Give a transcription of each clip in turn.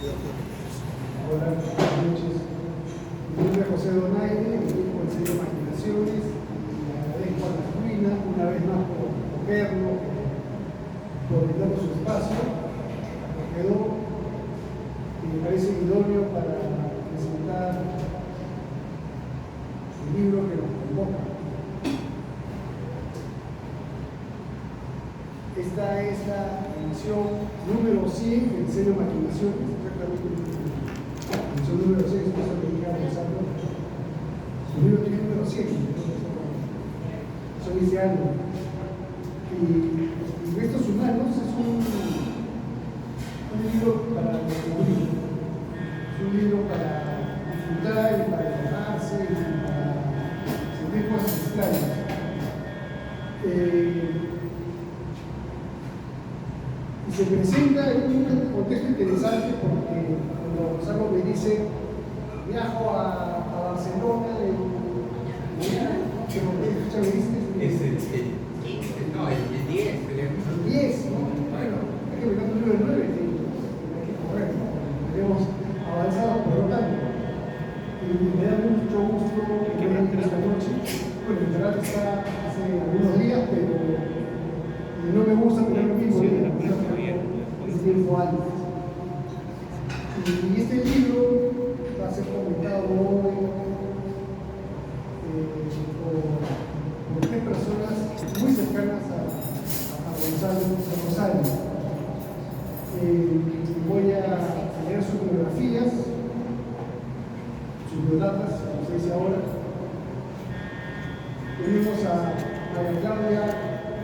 Hola, buenas noches. Mi nombre es José Donaire, equipo del sello Maquinaciones, y le agradezco a la ruina una vez más por verlo, por brindarnos su espacio, quedó y me parece idóneo para presentar el libro que nos convoca. Esta es la edición número 100 del sello Maquinaciones, exactamente. Edición número 6, que es lo que llega a pensar. Su libro tiene número 100, son ese año. Y Restos Humanos es un libro para descubrir, es un libro para disfrutar y para relajarse y para sentir cosas extrañas. Y se presenta en un contexto interesante porque cuando Gonzalo me dice viajo a Barcelona mañana, ¿qué fecha me dices? Es el 10, creo. El 10, ¿no? Bueno, hay que pegar un libro del 9 y hay que correr, ¿no? Hemos avanzado por lo tanto. Y me da mucho gusto que vengan esta noche. Bueno, en verdad está hace algunos días, pero no me gusta tener lo mismo el tiempo antes. Y este libro va a ser comentado hoy por tres personas muy cercanas a Gonzalo. Voy a leer sus biografías, sus biodatas, como se dice ahora. Tenemos a María Claudia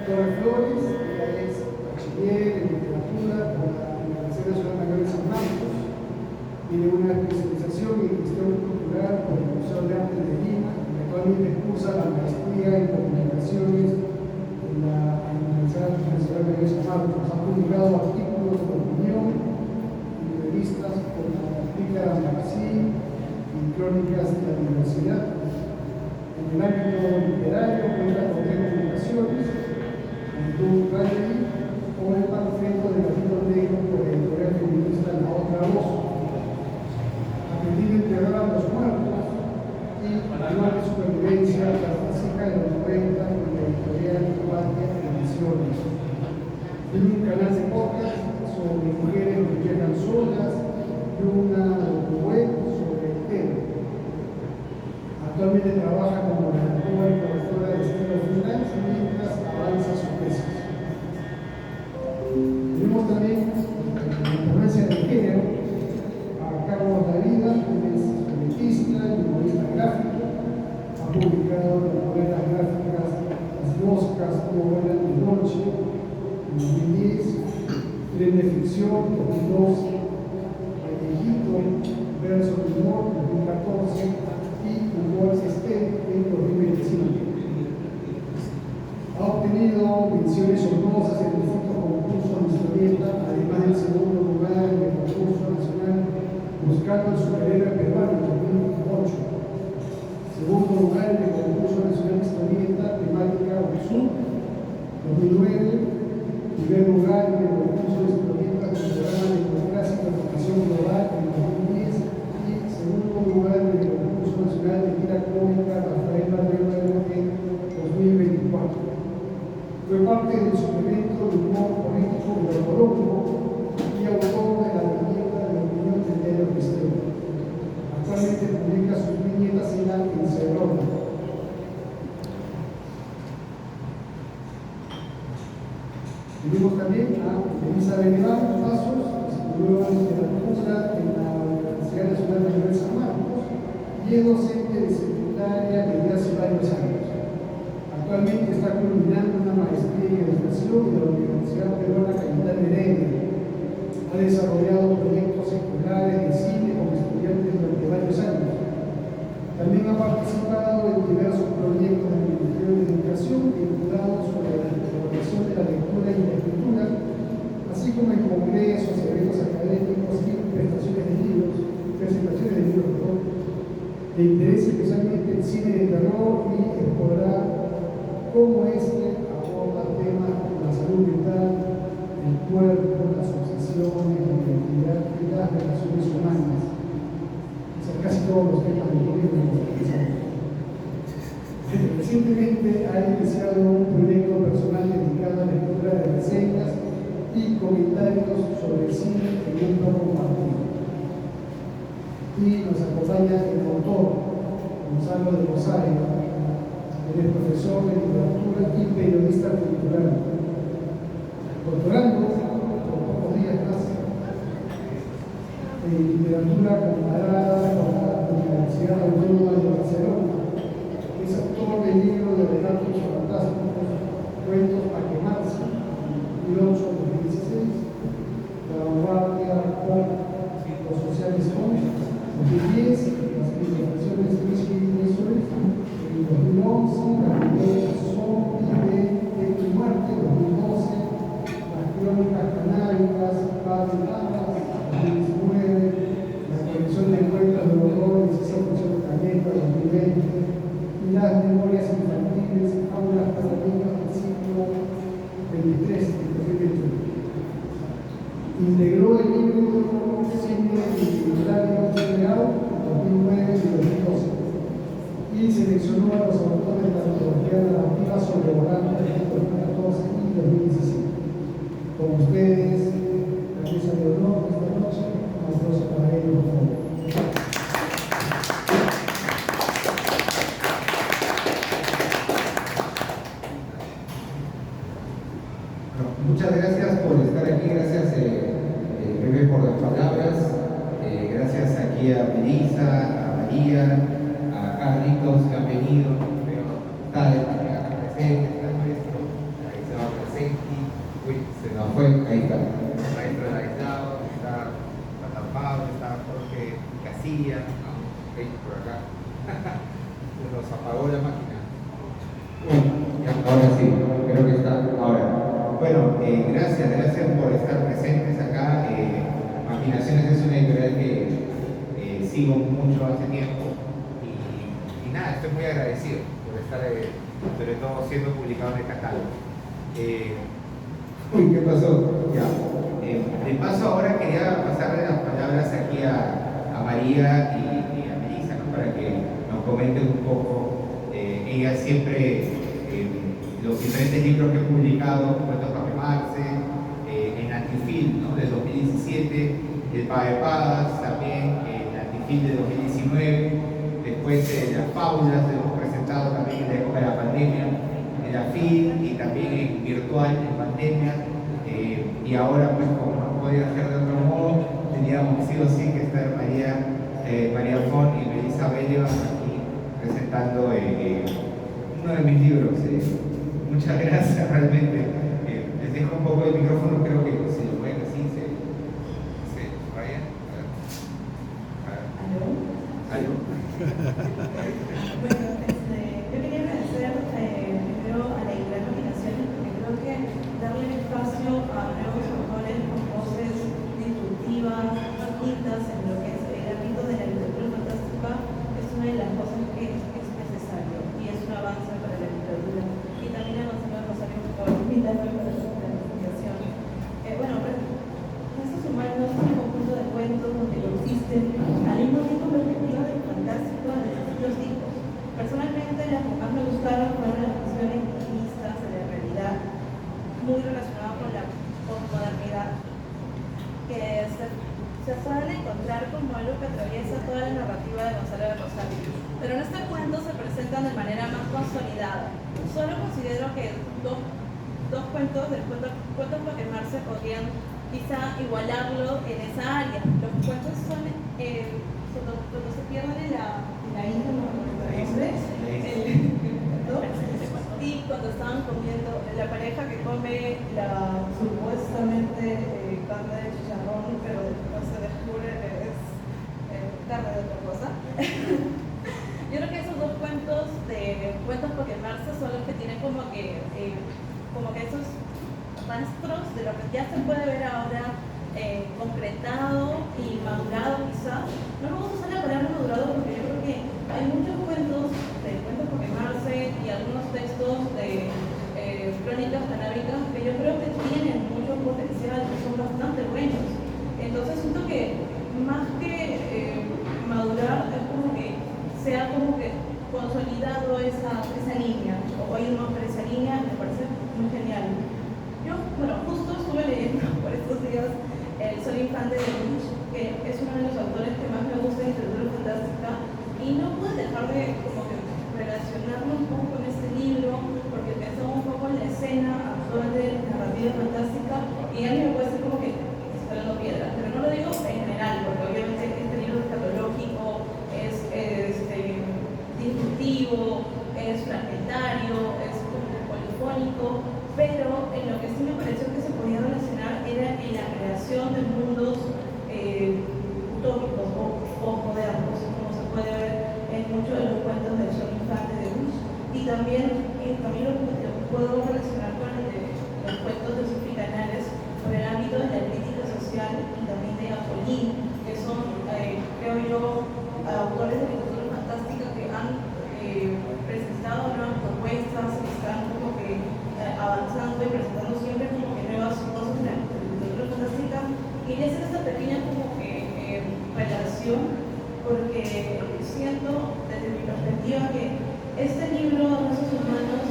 Torres Flores, ella es bachiller en literatura por la Universidad Nacional Mayor de San Marcos, tiene una especialización en gestión cultural por el Museo de Arte de Lima y actualmente cursa la maestría en comunicaciones en la Universidad Nacional Mayor de San Marcos. Ha publicado artículos de opinión y revistas por la Artículo Magazine y Crónicas de la Universidad. En el ámbito literario cuenta con tres publicaciones, YouTube Rally o el panfleto de Gatito Negro por la editorial feminista La Otra Voz. Aprendí a enterrar a los muertos y Manual de Supervivencia Clásica de los 90 con la editorial Guardia Ediciones. Tiene un canal de podcast sobre mujeres que viajan solas y una web sobre el tema. Actualmente trabaja como redactora y profesora de estilo freelance mientras avanza su tesis. Tenemos también la importancia del género a Carlos Davida, que es publicista y humorista gráfico. Ha publicado novelas gráficas Las Moscas, Como Vuelan de Noche, en 2010, Tren de Ficción, 2012, Callejito, Verso de Humor, 2014, y Humor Esté, en 2025. Ha obtenido menciones honrosas en distintos concursos de historieta, además del segundo lugar en el concurso nacional Buscando el Superhéroe Peruano en 2008. Segundo lugar en el concurso nacional de historieta temática Sur 2009. Primer lugar en el concurso de historieta del programa de democracia y transformación global en 2010. Y segundo lugar en el concurso nacional de tira cómica Rafael Barrera en 2024. Fue parte del suplemento de humor político y económico y autor de la viñeta de opinión de Diario Cristiano. Actualmente publica sus viñetas en la Encerrona. Tenemos también a Elisa Beneván Pasos, que estudió literatura en la Universidad Nacional Mayor de San Marcos y es docente de secundaria desde hace varios años. Actualmente está culminando una maestría en educación de la Universidad Peruana Cayetano Heredia. Ha desarrollado proyectos escolares de cine con estudiantes durante varios años. También ha participado en diversos proyectos del Ministerio de Educación vinculados sobre la elaboración de la lectura y la escritura, así como en congresos, eventos académicos y presentaciones de libros, de interés especialmente en cine de terror y explorar cómo aborda temas como la salud mental, el cuerpo, las obsesiones, la identidad y las relaciones todos los temas de gobierno que hemos realizado. Recientemente ha iniciado un proyecto personal dedicado a la lectura de reseñas y comentarios sobre el cine en un tono compartido. Y nos acompaña el autor Gonzalo de Rosario. Él es profesor de literatura y periodista cultural, doctorando por pocos días más en literatura comparada por la Universidad Autónoma de Barcelona. Es autor del libro de relatos fantásticos, Cuentos para quemarse, 2008-2016, La vanguardia por los sociales con 2010, las ilustraciones de Luis Gil, en 2011, la primera Son de tu muerte, 2012, las crónicas canábicas, Padre Tabas, 2019, la colección de cuentos de horror y César Función Cañeta, 2020, y las memorias infantiles, aulas para niños del siglo XXIII y 2021. Integró el libro Cine Literario Creado en 2009 y 2012 y seleccionó a los autores de la antología narrativa sobre volantes de 2014 y 2017. Con ustedes, la mesa de honor esta noche, un aplauso para ellos, por favor. Muchas gracias por estar aquí, gracias Pepe por las palabras, gracias aquí a Melissa, a María, a Carlitos que han venido, pero está acá presente, está el maestro Ladislao presente, uy, se nos fue, ahí está, el maestro Ladislao, está Pablo, está Jorge Casilla, por acá, se nos apagó la máquina. Ahora sí, creo que está, ahora. Bueno, gracias por estar presentes acá. Imaginaciones es una editorial que sigo mucho hace tiempo y nada, estoy muy agradecido por estar, sobre todo siendo publicado en el catálogo. Uy, ¿qué pasó? Ya. De paso ahora quería pasarle las palabras aquí a María y a Melissa, ¿no? Para que nos comenten un poco. Ella siempre los diferentes libros que he publicado, Cuentos para quemarse, en Antifil, ¿no? Del 2017, El Pagapadas, también en Antifil de 2019, después las fábulas que hemos presentado también en la época de la pandemia, en la FIL y también en virtual, en pandemia, y ahora pues como no podía ser de otro modo, teníamos sí o sí que estar María Fon y Melissa Bello aquí presentando uno de mis libros. Muchas gracias, realmente. Les dejo un poco el micrófono, creo que si lo pueden así, se vayan. ¿Aló? Bueno, yo quería agradecer primero a la editorial Nominaciones, porque creo que darle espacio a nuevos autores con voces disruptivas, distintas en lo que es el ámbito de la literatura fantástica es una de las cosas que es necesario y es un avance para la literatura. Y también a Gonzalo Rosario por invitarme para la investigación. Bueno, Restos Humanos es un conjunto de cuentos donde existen al mismo tiempo perspectivas del fantástico de distintos tipos. Personalmente, las que más me gustaron fueron las visiones intimistas de la realidad, muy relacionadas con la posmodernidad, que se suelen encontrar como algo que atraviesa toda la narrativa de Gonzalo de Rosario. Pero en este cuento se presentan de manera más consolidada. Solo considero que dos cuentos del Cuentos para quemarse podrían quizá igualarlo en esa área. Los cuentos son cuando se pierden en la isla, y cuando estaban comiendo, la pareja que come la supuestamente carne de chicharrón, pero después se descubre que es carne de otra cosa. Yo creo que esos dos cuentos para quemarse son los que tienen como que esos rastros de lo que ya se puede ver ahora concretado y madurado quizá. No me gusta usar la palabra madurado porque yo creo que hay muchos cuentos de Cuentos para quemarse y algunos textos de crónicas canábicas que yo creo que tienen mucho potencial, que son bastante buenos. Entonces siento que más que madurar es como ir más por esa línea, me parece muy genial. Yo, bueno, justo estuve leyendo por estos días El Sol Infante de Lynch, que es uno de los autores que más me gusta de literatura fantástica, y no pude dejar de como que relacionarlo un poco con este libro, porque pensaba un poco en la escena actual de narrativa fantástica, y a mí me puede ser como que esperando piedras, pero no lo digo en general, porque obviamente este libro es catológico, es disruptivo, es fragmentario, es polifónico, pero en lo que sí me pareció que se podía relacionar era en la creación de mundos utópicos o modernos, como se puede ver en muchos de los cuentos del Sol Infante de Lynch, y también lo puedo relacionar con el de los cuentos de Sophie Canales por el ámbito de la crítica social y también de Apollín, que son, creo yo, autores de literatura fantástica que han presentado nuevas propuestas, que están como que avanzando y presentando siempre como que nuevas cosas de la literatura fantástica. Quería hacer esta pequeña como que relación, porque siento desde mi perspectiva que este libro, Razas Humanos,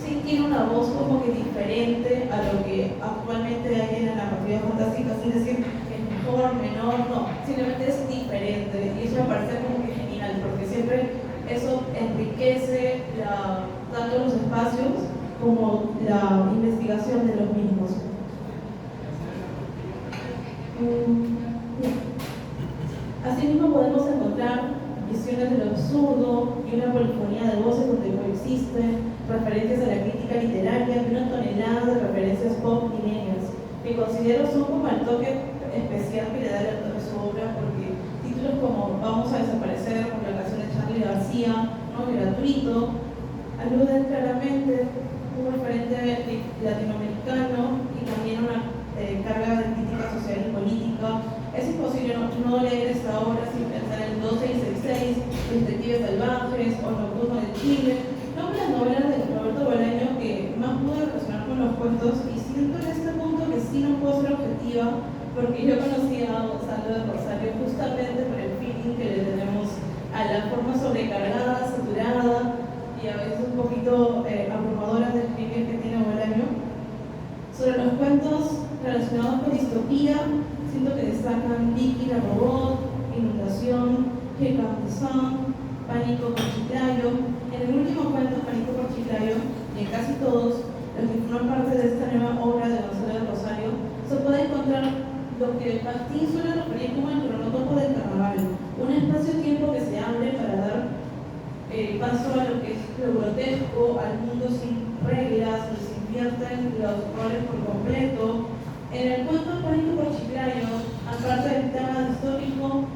sí tiene una voz como que diferente a lo que actualmente hay en la narrativa fantástica, sin decir que es mejor, menor, no, simplemente es diferente, y eso me parece como que genial, porque siempre eso enriquece tanto los espacios como la investigación de los mismos. Asimismo podemos encontrar visiones de lo absurdo y una polifonía de voces donde coexisten referencias a la crítica literaria y una tonelada de referencias pop millennials, que considero son como el toque especial que le da el autor a su obra, porque títulos como Vamos a desaparecer, por la canción de Charly García, no gratuito, aluden claramente un referente latinoamericano y también una carga de crítica social y política. Es imposible no leer esta obra sin pensar en 1266, Detectives Salvajes o Nocturno de Chile, nombres novelas de Roberto Bolaño que más pude relacionar con los cuentos, y siento en este punto que sí no puedo ser objetiva, porque yo conocí a Gonzalo de Rosario justamente por el feeling que le tenemos a la forma sobrecargada, saturada y a veces un poquito abrumadora de escribir que tiene Bolaño. Sobre los cuentos relacionados con distopía, siento que destacan Vicky la Robot, Inundación, Here Comes the Sun, Pánico por Chiclayo. En el último cuento, Pánico por Chiclayo, y en casi todos los que forman parte de esta nueva obra de Gonzalo de Rosario, se puede encontrar lo que Martín suele referir como el cronotopo del carnaval, un espacio-tiempo que se abre para dar paso a lo que es lo grotesco, al mundo sin reglas, donde se invierten los roles por completo. En el cuento Pánico por Chiclayo, aparte del tema distópico,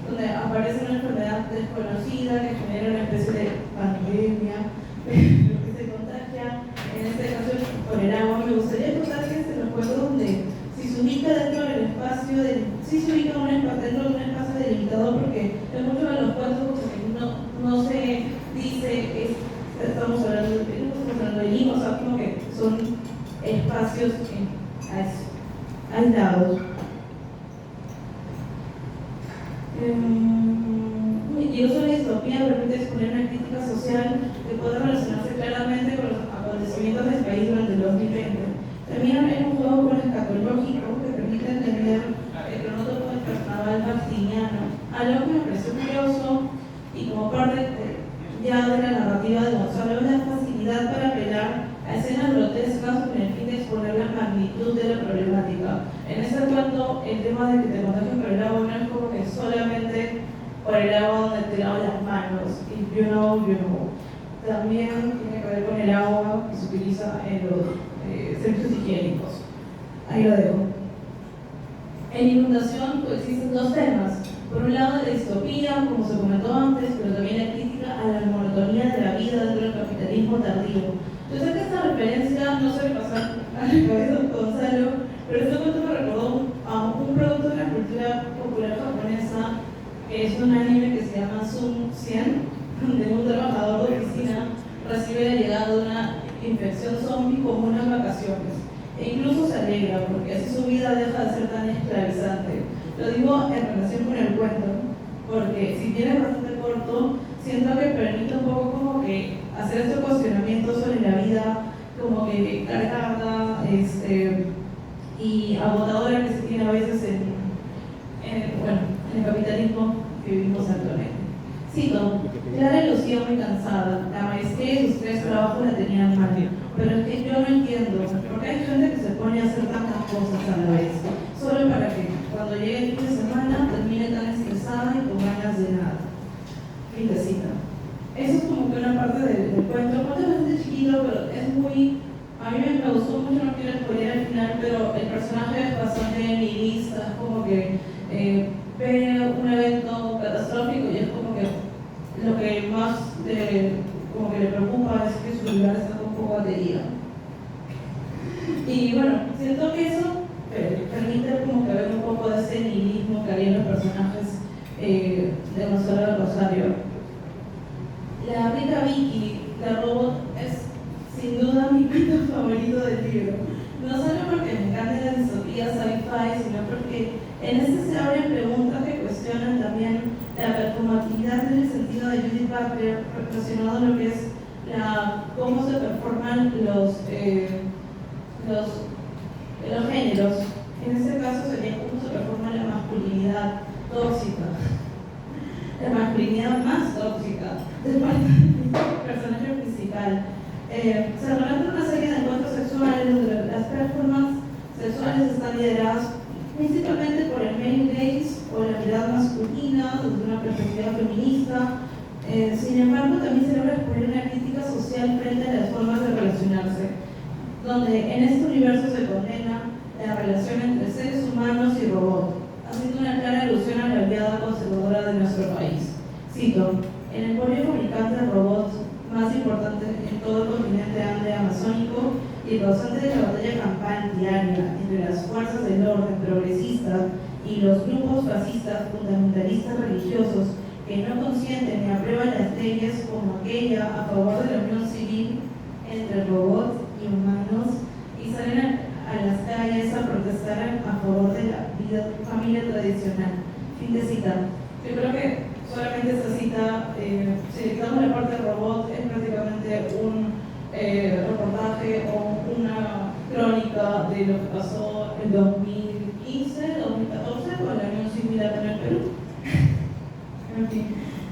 donde aparece una enfermedad desconocida que genera una especie de pandemia, lo que se contagia, en este caso por el agua. Me gustaría contar que se los cuentos donde si se ubica dentro del espacio, si se ubica dentro de un espacio delimitado, porque en muchos de los cuentos no se dice que estamos hablando de Perú, estamos hablando de Lima, o sea, como que son espacios aislados. Y uso la distopía permite exponer una crítica social que puede relacionarse claramente con los acontecimientos del país durante el 2020. También hay un juego con escatológico que permite entender el cronótopo del carnaval martiniano, algo que me pareció curioso y como parte ya de la narrativa de Gonzalo, es la facilidad para apelar a escenas grotescas con el fin de exponer la magnitud de la problemática. En este cuento, el tema de que te contagian por el agua no es como que solamente por el agua donde te lavas las manos, y you know. También tiene que ver con el agua que se utiliza en los centros higiénicos. Ahí lo dejo. En Inundación coexisten dos temas. Por un lado, la distopía, como se comentó antes, pero también la crítica a la monotonía de la vida dentro del capitalismo tardío. Yo sé que esta referencia no se le pasa a la cabeza de Gonzalo, pero este cuento me recordó a un producto de la cultura popular japonesa, que es un anime que se llama Zoom 100, donde un trabajador de oficina recibe la llegada de una infección zombie como unas vacaciones, e incluso se alegra porque así su vida deja de ser tan esclavizante. Lo digo en relación con el cuento, porque si bien es bastante corto, siento que permite un poco como que hacer estos cuestionamientos sobre la vida, como que cargada, y agotadora que se tiene a veces en el capitalismo que vivimos actualmente. Cito: Clara lucía muy cansada, la maestría y sus 3 trabajos la tenían mal, pero es que yo no entiendo por qué hay gente que se pone a hacer tantas cosas a la vez, solo para que cuando llegue el fin de semana termine tan estresada y con ganas de nada. Fin de cita. Eso es como que una parte del cuento. El cuento es bastante chiquito, pero es muy... A mí me gustó mucho, no quiero spoiler al final, pero el personaje es bastante nihilista, es como que ve un evento catastrófico y es como que lo que más como que le preocupa es que su lugar está un poco batería. Y bueno, siento que eso permite como que ver un poco de ese nihilismo que había en los personajes de Gonzalo de Rosario. La rica Vicky, la robot, es sin duda mi cuento favorito del libro. No solo porque me encantan las distopías sci-fi, sino porque en este se abren preguntas que cuestionan también la performatividad en el sentido de Judith Butler, relacionado a lo que es cómo se performan los géneros. En este caso sería cómo se performa la masculinidad tóxica, la masculinidad más tóxica del personaje principal. Se relata una serie de encuentros sexuales donde las performances sexuales están lideradas principalmente por el male gaze o la mirada masculina desde una perspectiva feminista. Sin embargo, también se logra exponer una crítica social frente a las formas de relacionarse, donde en este universo se condena la relación entre seres humanos y robots, haciendo una clara alusión a la oleada conservadora de nuestro país. Cito: en el polio fabricante de robots más importante en todo el continente amazónico y el causante de la batalla campal diaria entre las fuerzas del orden progresista y los grupos fascistas fundamentalistas religiosos que no consienten ni aprueban las leyes como aquella a favor de la unión civil entre robots y humanos, y salen a las calles a protestar a favor de la familia tradicional. Fin de cita. Yo creo que solamente esta cita, si le quitamos la parte del robot, es prácticamente un reportaje o una crónica de lo que pasó en 2015, 2014 con la Unión Civil acá en el Perú. En fin,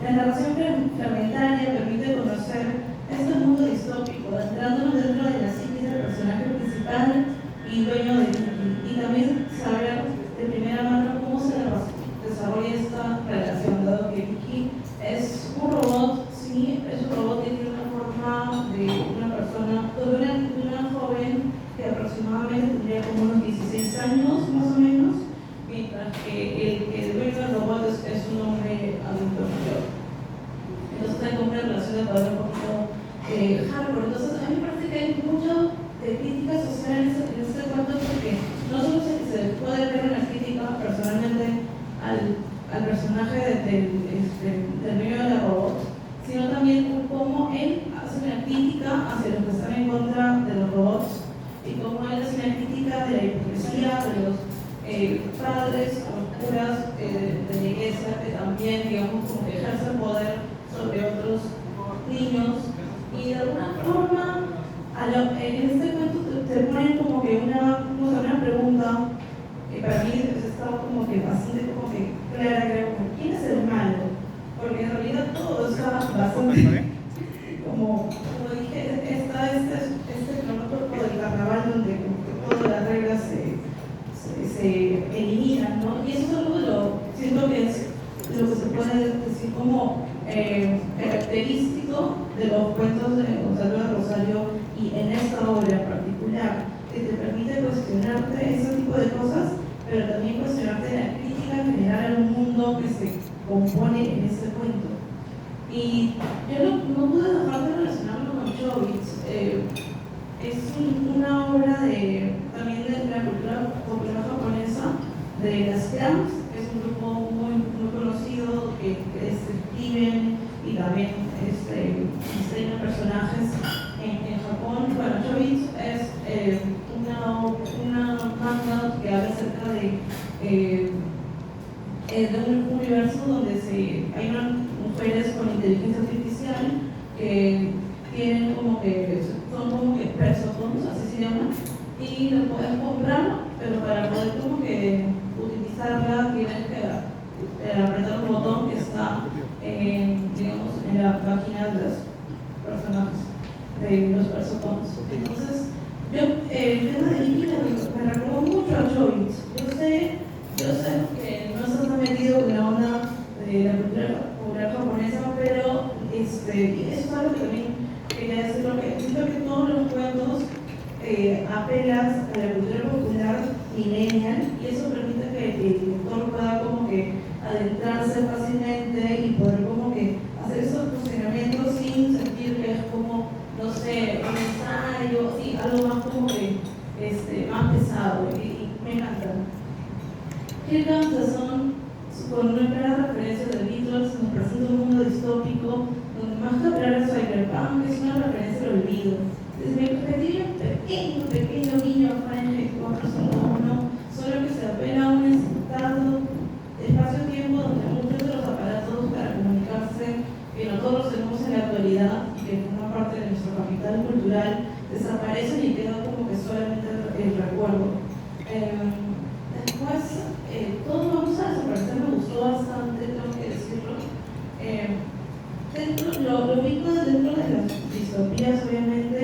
la narración fragmentaria permite conocer este mundo distópico, entrándonos dentro de la psique del personaje principal y dueño de Vicky, y también saber de primera mano cómo se desarrolla esta relación, dado que Vicky es un robot, sí, es un robot que tiene una forma de una persona, de una joven que aproximadamente tendría como unos 16 años más o menos, mientras que el dueño del robot es un hombre adulto mayor. Entonces hay como una relación de poder un poquito hardcore. Entonces a mí me parece que hay mucho de crítica social en este cuento, porque no solo se puede ver una crítica personalmente al personaje del dueño de la robot, sino también cómo él hace una crítica hacia los que están en contra de los robots y cómo él hace una crítica de la hipocresía de los padres o curas de la iglesia que también, digamos, como que ejercen poder sobre otros niños, y de alguna forma en este cuento te ponen como que una pregunta que para mí estaba como que bastante como que clara, creo, ¿quién es el malo? Porque en realidad todo está bastante como dije, está este cronótipo del carnaval donde como que todas las reglas se eliminan, ¿no? Y eso es algo de siento que es lo que se puede decir como característico de los cuentos de Gonzalo de Rosario, y en esta obra en particular, que te permite cuestionarte ese tipo de cosas, pero también cuestionarte la crítica en general al mundo que se compone en ese cuento. Y yo no pude dejar de relacionarlo con Chobits. Es una obra también de la cultura popular japonesa, de las clans, que es un grupo muy conocido que escriben y también diseñan personajes en Japón. Bueno, Chobits es una manga que habla acerca de de un universo donde hay unas mujeres con inteligencia artificial que tienen como que, son como que personas, así se llaman, y lo puedes comprar, pero para poder como que utilizarla tienes que apretar un botón que está digamos, en la página de los personajes, de los personajes. Entonces, el tema de líquido me recordó mucho a Chobits. Yo sé que no se ha metido con la onda de la cultura popular japonesa, pero eso es algo que también quería decir, porque siento que todos los cuentos apelas a la cultura popular millennial y eso permite que el lector pueda como que adentrarse fácilmente y poder como que hacer esos funcionamientos sin sentir que es como, no sé, un ensayo, sí, algo más como que más pesado y me encanta. Here Comes the Sun, con una clara referencia de Beatles, nos presenta un mundo distópico donde más que hablar de cyberpunk es una referencia al olvido. Desde mi perspectiva, pequeño guiño a Fahrenheit 451, solo que se apela a un encintado espacio-tiempo donde muchos de los aparatos para comunicarse que nosotros tenemos en la actualidad y que forman parte de nuestro capital cultural desaparecen y queda como que solamente el recuerdo. Después, todo vamos a desaparecer, me gustó bastante, tengo que decirlo. Lo ubico dentro de las distopías, obviamente.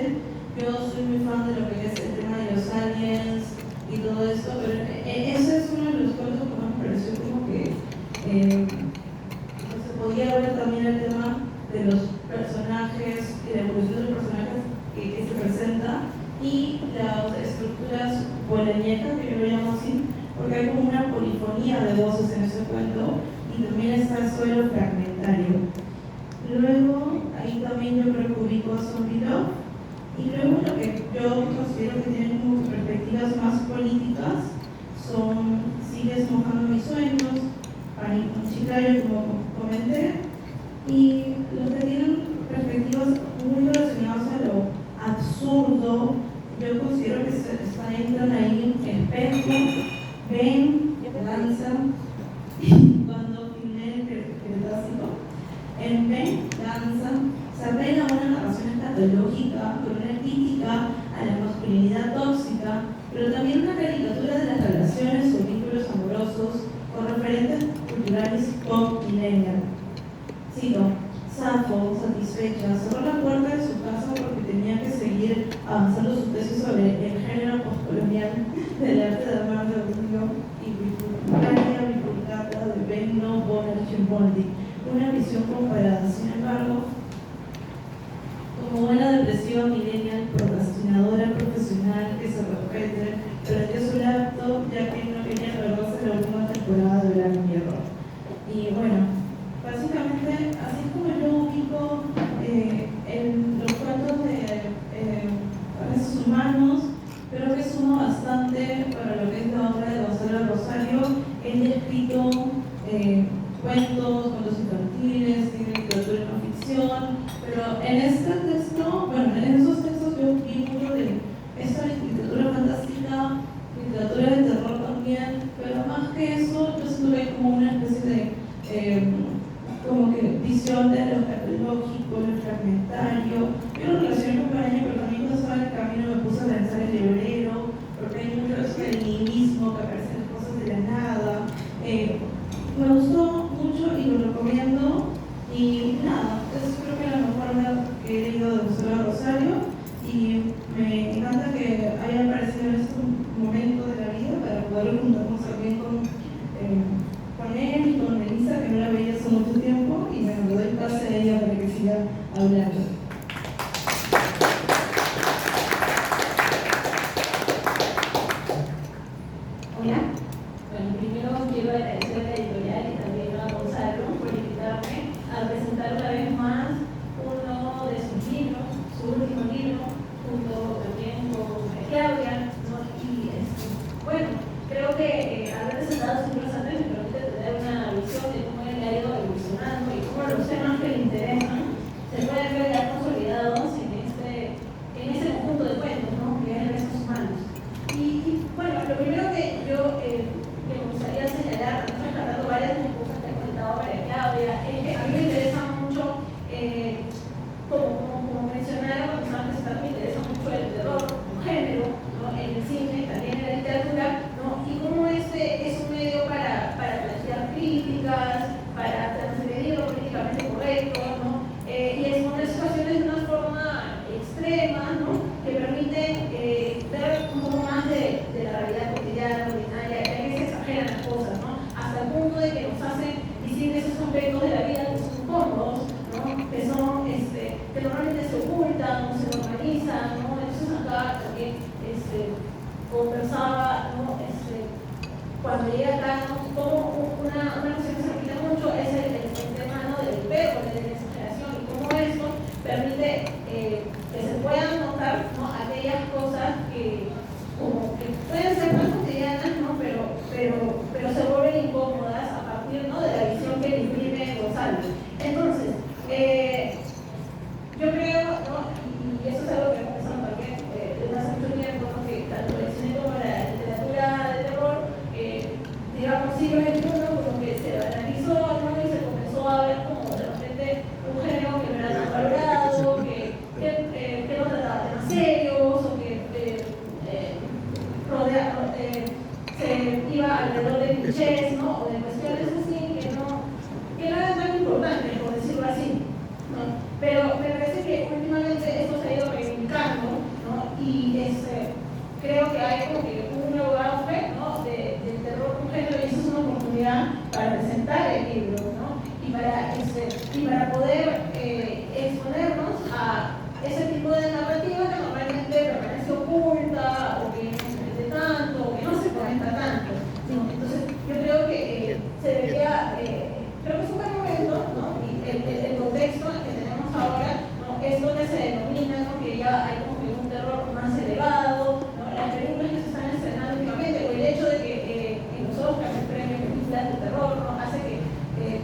Yo soy muy fan de lo que es el tema de los aliens y todo esto, pero ese es uno de los cuentos que más me pareció como que se podía ver también el tema de los personajes y la evolución de los personajes que se presenta y las estructuras bolañecas, que yo lo llamo así, porque hay como una polifonía de voces en ese cuento y también está el suelo fragmentario. Luego, ahí también yo creo que ubico a Zombie Love. Y luego lo que yo considero que tienen como perspectivas más políticas son Sigues mojando mis sueños, Chicayo, como comenté, y los que tienen perspectivas muy relacionadas a lo absurdo, yo considero que entran ahí en espejo, ven, lanzan, cuando filmé el Cretácico, en ven, lanzan, se apela a una narración escatológica con una crítica a la masculinidad tóxica, pero también una caricatura de las relaciones o vínculos amorosos con referentes culturales pop millennial. Cito: Safo, satisfecha, cerró la puerta de su casa porque tenía que seguir avanzando su tesis sobre el género postcolonial del arte de Armando Rubio y Bifurcaria bifurcata de Benno Bonner Chimboldi. Una visión comparada, sin embargo, como buena depresión millennial, procrastinadora profesional que se respete, prendió su laptop ya que no quería reverse la última temporada de Black Mirror. Y bueno, básicamente, así es como yo ubico en los cuentos de Pareces Humanos, creo que suma bastante para lo que es la obra de Gonzalo Rosario. Él ha escrito cuentos infantiles, tiene literatura y no ficción, pero en este texto, bueno, en esos textos yo vi mucho de esta literatura fantástica, literatura de terror también, pero más que eso, yo siento que hay como una especie de como que visión de lo arqueológico, lo fragmentario. Yo lo relacioné con Paraña, pero también cuando estaba en el camino me puse a pensar el librero, porque hay mucho eso del nihilismo, que aparecen las cosas de la nada. Me gustó mucho y lo recomiendo. Y nada, es creo que la mejor obra que he leído de Gonzalo Rosario y me encanta que haya aparecido en este momento de la vida para poder juntarnos también con él y con Melissa, que no la veía hace mucho tiempo, y me doy pase a ella para que siga hablando. Hola. Bueno, primero quiero agradecer a la editorial y también a Gonzalo por invitarme a presentar una vez más uno de sus libros, su último libro, junto también con Claudia, ¿no? Y bueno, creo que haber presentado sus libros antes me permite tener una visión de cómo él ha ido evolucionando y cómo los temas que le interesan se pueden ver a mí me interesa mucho, como mencionaron antes, también me interesa mucho el terror como género, ¿no? En el cine, también en la literatura, ¿no? Y cómo este es un medio para plantear críticas, para transgredir lo políticamente correcto, ¿no? Y exponer situaciones de una forma extrema, ¿no? Que permite ver un poco más de la realidad cotidiana, ordinaria, en que se exageran las cosas, ¿no? Hasta el punto de que nos hacen visibles esos aspectos de la vida que son incómodos, ¿no? Que son, que normalmente se ocultan, no se normalizan, ¿no? Entonces acá también conversaba, ¿no? Cuando llegué acá, ¿no? Como una cosa que se repite mucho es el tema, ¿no? Del hipérbole, de la exageración, y cómo esto permite que se puedan notar, ¿no? Aquellas cosas que como que pueden ser más cotidianas, ¿no? pero se vuelven incómodas a partir, ¿no? De la visión que le imprime Gonzalo. Entonces, yo creo, ¿no? Y eso es algo que empezamos también desde hace mucho tiempo, ¿no? Que tanto el cine como la literatura de terror, digamos, siglo XXI, como que se analizó, ¿no? Y se comenzó a ver como de repente un género que no era tan valorado, que no trataba temas serios, o que se iba alrededor de clichés, ¿no? O de cuestiones así que no eran tan importantes, por decirlo así, ¿no? Pero me parece que últimamente esto se ha ido reivindicando, ¿no? Y creo que hay como que un nuevo auge, ¿no? del terror como género, y eso es una oportunidad para presentar el libro, ¿no? Y para poder exponernos a ese tipo de narrativa que normalmente permanece oculta, o que no se mete tanto, o que no se comenta tanto, ¿no? Entonces, yo creo que se debería, creo que es un buen momento, ¿no? Y el contexto en que tenemos ahora, ¿no? Es donde se denomina, ¿no? Que ya hay como que un terror más elevado, ¿no? Las películas que se están estrenando últimamente, o el hecho de que en los Oscars se premien películas de terror, ¿no? Hace que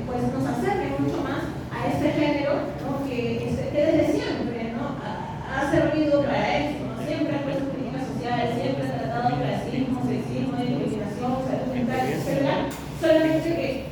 pues nos acerquen mucho más a este género, ¿no? Que desde siempre, ¿no? Ha servido para esto, ¿no? Siempre ha puesto críticas sociales, siempre ha tratado clasismo, sexismo, discriminación, salud mental, etc. Solamente que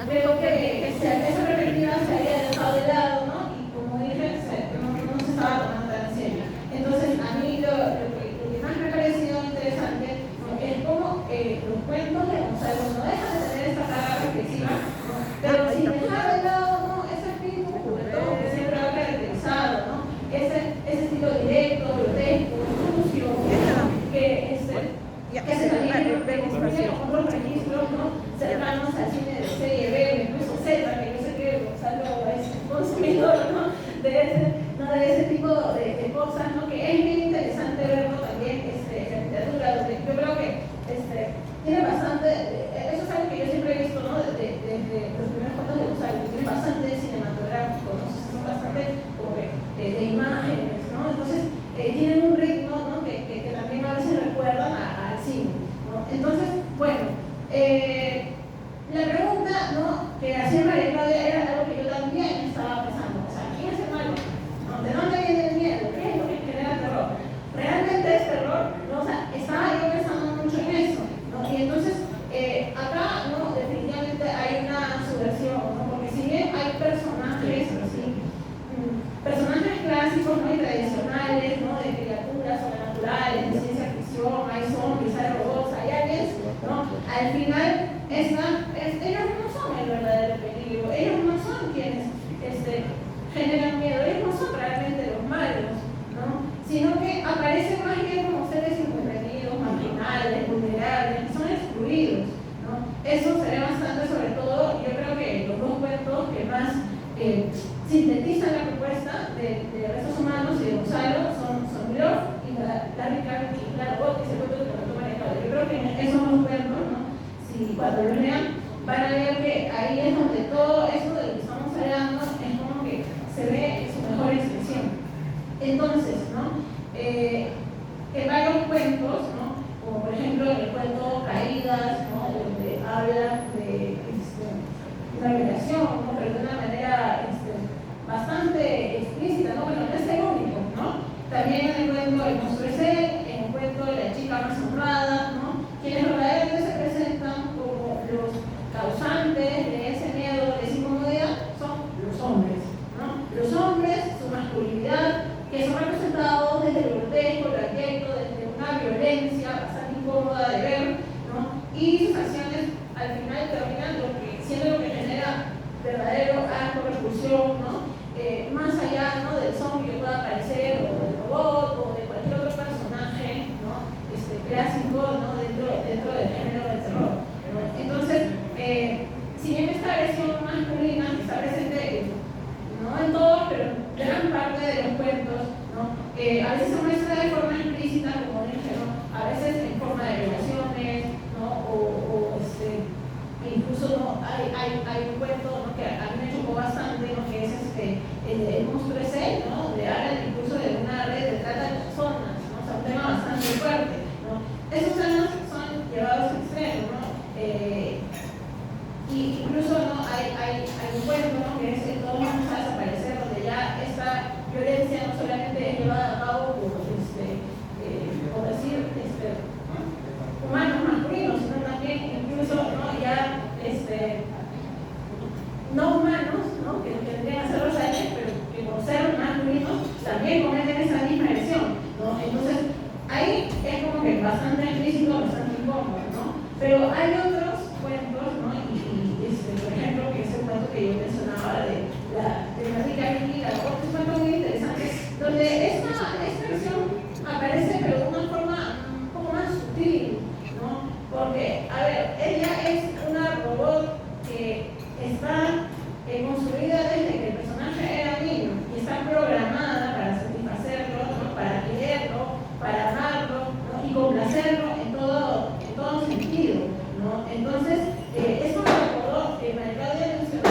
veo que esa perspectiva se había dejado de lado, ¿no? Y como dije, no se estaba tomando tan en serio. Entonces, a mí lo que más me ha parecido interesante, ¿no? Es cómo los cuentos de Gonzalo no dejan de tener esta carga reflexiva, ¿no? Pero sin dejar de lado, ¿no? Ese espíritu juguetón que siempre ha caracterizado, ¿no? Ese estilo directo, grotesco, sucio, ¿no? que se también construye con otros registros, ¿no? Cercanos al cine de serie B, incluso Z, que yo sé que Gonzalo es consumidor, ¿no? De ese tipo de cosas, ¿no? Que es bien interesante verlo también en la literatura, donde yo creo que tiene bastante, eso es algo que yo siempre he visto, ¿no? Desde los primeros cuentos de Gonzalo, que tiene bastante cinematográfico, ¿no? Son bastante como que de imágenes, ¿no? Entonces, tienen un ritmo, ¿no? que también a veces recuerdan al cine, ¿no? Entonces, bueno, la pregunta, ¿no? que hacía María Claudia era algo que yo también estaba pensando, o sea, ¿quién es el malo? ¿No? ¿De dónde viene el miedo? ¿Qué es lo que genera terror? ¿Realmente es terror? ¿No? O sea, estaba yo pensando mucho en eso, ¿no? Y entonces, acá, ¿no? definitivamente hay una subversión, ¿no? Porque si bien hay personajes así, personajes clásicos, ¿no? y tradicionales, ¿no? de criaturas sobrenaturales, de ciencia ficción, hay zombies, hay robots, hay aliens, ¿no? Al final, ellos no son el verdadero peligro, ellos no son quienes generan miedo, ellos no son realmente los malos, ¿no? Sino que aparecen más bien como seres incomprendidos, marginales, vulnerables, que son excluidos, ¿no? Eso se ve bastante, sobre todo, yo creo que los dos cuentos que más sintetizan la propuesta de Restos Humanos y de Gonzalo son Love y Larry Clark y Clara Bow, que es el cuento que comentó María Claudia. Yo creo que esos dos cuentos, ¿no? Si cuando los lean, van a ver que ahí es donde todo eso de lo que estamos hablando es como que se ve en su mejor expresión. Entonces, ¿no? En varios cuentos, ¿no? Como por ejemplo el cuento Caídas, ¿no? donde habla de una violación, ¿no? pero de una manera bastante explícita, ¿no? Bueno, no es el único, ¿no? También en el cuento El monstruo es él, en el cuento La chica más honrada, ¿no? Quienes verdaderamente se presentan como los causantes de ese miedo, de esa incomodidad, verdadero arco de repulsión, ¿no? Más allá, ¿no?, del zombie que pueda aparecer, o del robot, o de cualquier otro personaje, ¿no?, clásico, ¿no?, dentro del género del terror, ¿no? Entonces, si bien esta versión masculina está presente, no en todos, pero en gran parte de los cuentos, ¿no?, a veces se muestra de forma implícita, como dije, ¿no?, a veces en forma de relaciones, ¿no?, incluso, ¿no?, hay un cuento, ¿no?, que a mí me chocó bastante, ¿no?, que es el monstruo ese, ¿no?, donde hablan incluso de una red de trata de personas, ¿no? O sea, un tema bastante fuerte, ¿no? Esos temas son llevados a extremos, ¿no? Y incluso, ¿no?, hay un cuento, ¿no?, que es el Todos vamos a desaparecer, donde ya esta violencia no solamente es llevada a cabo por decir, humanos masculinos, sino también incluso, ¿no?, ya no humanos, ¿no?, que tendrían que ser los aliens, pero que por ser masculinos también cometen esa misma agresión, ¿no? Entonces, ahí es como que bastante explícito, bastante incómodo, ¿no? Pero hay otros cuentos, ¿no? Por ejemplo, que es el cuento que yo mencionaba de la rica Vicky, es un cuento muy interesante, donde esta versión aparece, pero de una forma un poco más sutil, ¿no? Porque, a ver, ella es una robot que está construida desde que el personaje era niño y está programada para satisfacerlo, ¿no?, para quererlo, para amarlo, ¿no?, y complacerlo en todo sentido, ¿no? Entonces, esto me recordó que María Claudia mencionó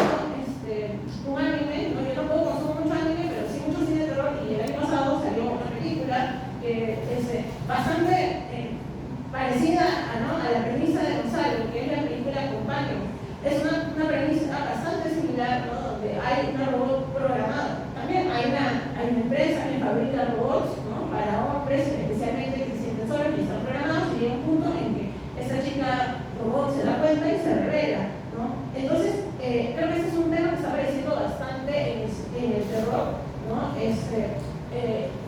un anime, ¿no? Yo tampoco consumo mucho anime, pero sí mucho cine de terror, y el año pasado salió una película que es bastante parecida a la premisa de Gonzalo, que es la película Compañero. Es una premisa bastante similar, ¿no?, donde hay una robot programada. También hay una empresa que fabrica robots, ¿no?, para hombres, especialmente que se sienten solos y están programados, y llega un punto en que esta chica robot se da cuenta y se revela, ¿no? Entonces, creo que este es un tema que está apareciendo bastante en el terror, ¿no?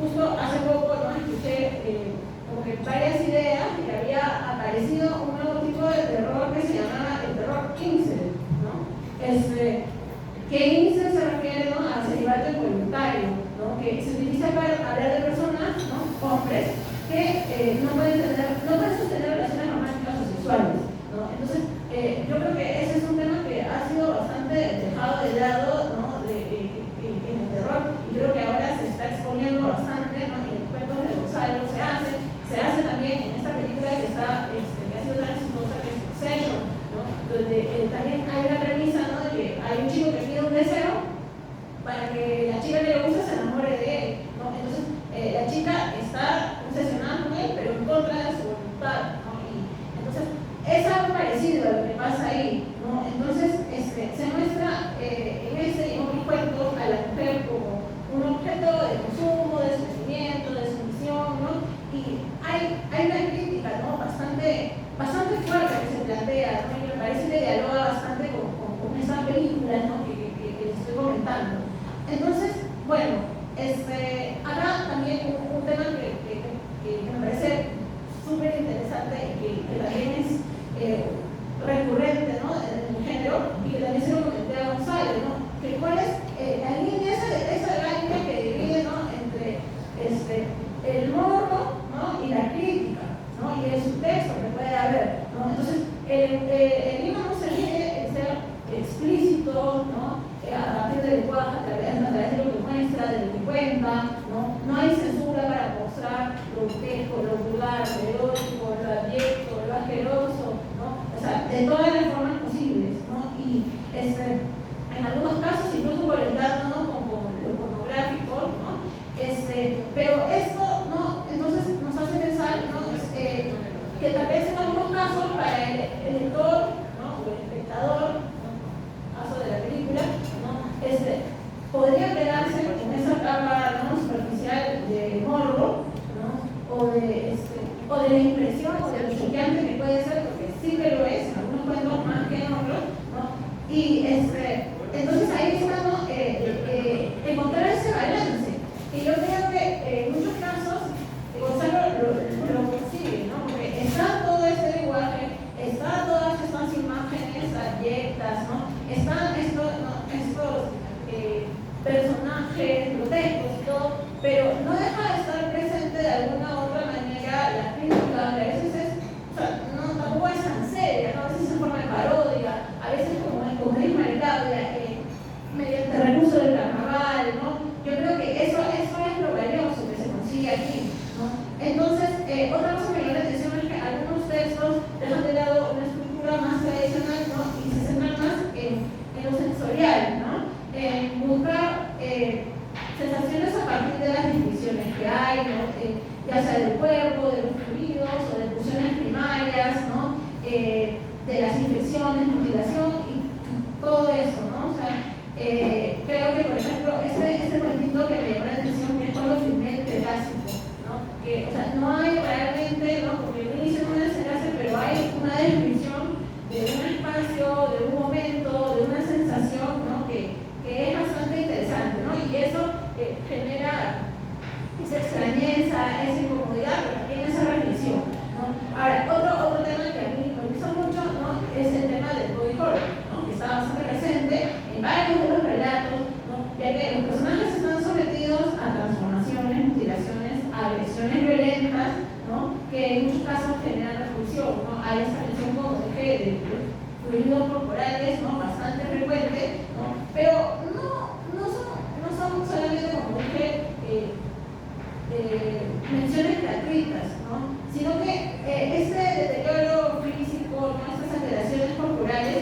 Justo hace poco, ¿no?, escuché como que varias ideas que había aparecido un nuevo tipo de terror que se llamaba el terror incel, ¿no? Que incel se refiere, ¿no?, al celibato involuntario, ¿no?, que se utiliza para hablar de personas, ¿no?, hombres, que no pueden sostener relaciones románticas o sexuales, ¿no? Entonces, yo creo que ese es un tema que ha sido bastante dejado de lado, ¿no?, en el terror, y creo que ahora se está exponiendo bastante, ¿no?, en los cuentos de Gonzalo se hace también en esta película que ha sido tan exitosa, que es Obsession, ¿no?, donde también hay una premisa, ¿no?, de que hay un chico que pide un deseo para que la chica que le gusta se enamore de él, ¿no? Entonces, la chica está obsesionada con él, pero en contra de su voluntad, ¿no? Y entonces, es algo parecido a lo que pasa ahí, ¿no? Entonces, se muestra en ese y en otros cuentos a la mujer como un objeto de consumo, de sometimiento, de sumisión, ¿no? Y hay una crítica, ¿no?, bastante fuerte que se plantea, ¿no?, y me parece que dialoga bastante con esa película, ¿no?, que les estoy comentando. Entonces, bueno, acá también un tema que me parece súper interesante y que también es recurrente, ¿no?, en el género, y que también se lo comenté a Gonzalo, ¿no?, que cuál es la línea, esa línea que divide, ¿no?, entre el morbo, ¿no?, y la crítica, ¿no?, y el subtexto que puede haber, ¿no? Entonces, el libro no se lee en ser explícito, ¿no?, a partir del lenguaje, a través de lo que muestra, de lo que cuenta, no hay censura para mostrar lo grotesco, lo vulgar, lo erótico, lo abyecto, lo asqueroso, ¿no? O sea, de todas las formas posibles, ¿no? Y en algunos casos incluso conectando, ¿no?, con lo pornográfico, ¿no? Pero esto, ¿no?, entonces nos hace pensar, ¿no?, que tal vez en algunos casos para el lector, ¿no?, o el espectador, caso de la película, ¿no?, podría quedarse con esa capa, ¿no?, superficial de morbo, ¿no?, o de la impresión o de lo choqueante que puede ser, porque sí que lo es, en algunos cuentos más que en otros, ¿no? Y entonces ahí está, ¿no?, encontrar ese balance, y yo creo que en muchos casos Gonzalo lo consigue, ¿no?, porque está todo este lenguaje, está todas estas imágenes abyectas, ¿no?, está esto, ¿no?, personajes grotescos y todo, pero no deja de estar presente de alguna u otra manera la crítica, que a veces es, o sea, no, tampoco es tan seria, ¿no? A veces en forma de parodia, a veces como dijo María, mediante el recurso del carnaval, ¿no? Yo creo que eso es lo valioso que se consigue aquí, ¿no? Entonces, otra cosa que me llama la atención es que algunos textos dejan de lado una estructura más tradicional, ¿no? Y se centran más en lo sensorial, ¿no? En buscar sensaciones a partir de las descripciones que hay, ¿no? Ya sea del cuerpo, de los fluidos o de pulsiones primarias, ¿no? De las infecciones, mutilación y todo eso, ¿no? O sea, creo que, por ejemplo, este cuentito que me llamó la atención, que es cuando filmé el Cretácico, ¿no? Que, o sea, no hay realmente, ¿no? Porque no hice una desenlace, pero hay una descripción de un espacio, de un momento, de una sensación, ¿no? Que es bastante interesante, ¿no? Y eso genera esa extrañeza, esa incomodidad, pero también esa reflexión, ¿no? Ahora, otro tema que a mí me gusta mucho, ¿no? Es el tema del body horror, ¿no? Que está bastante presente en varios de los relatos, ¿no? Ya que los personajes están sometidos a transformaciones, mutilaciones, agresiones violentas, ¿no? Que en muchos casos generan repulsión, ¿no? Hay esta tensión como dije de fluidos corporales, ¿no? Bastante frecuente, ¿no? Pero no son solamente como dije menciones gratuitas, ¿no? Sino que este deterioro físico, ¿no? Estas alteraciones corporales,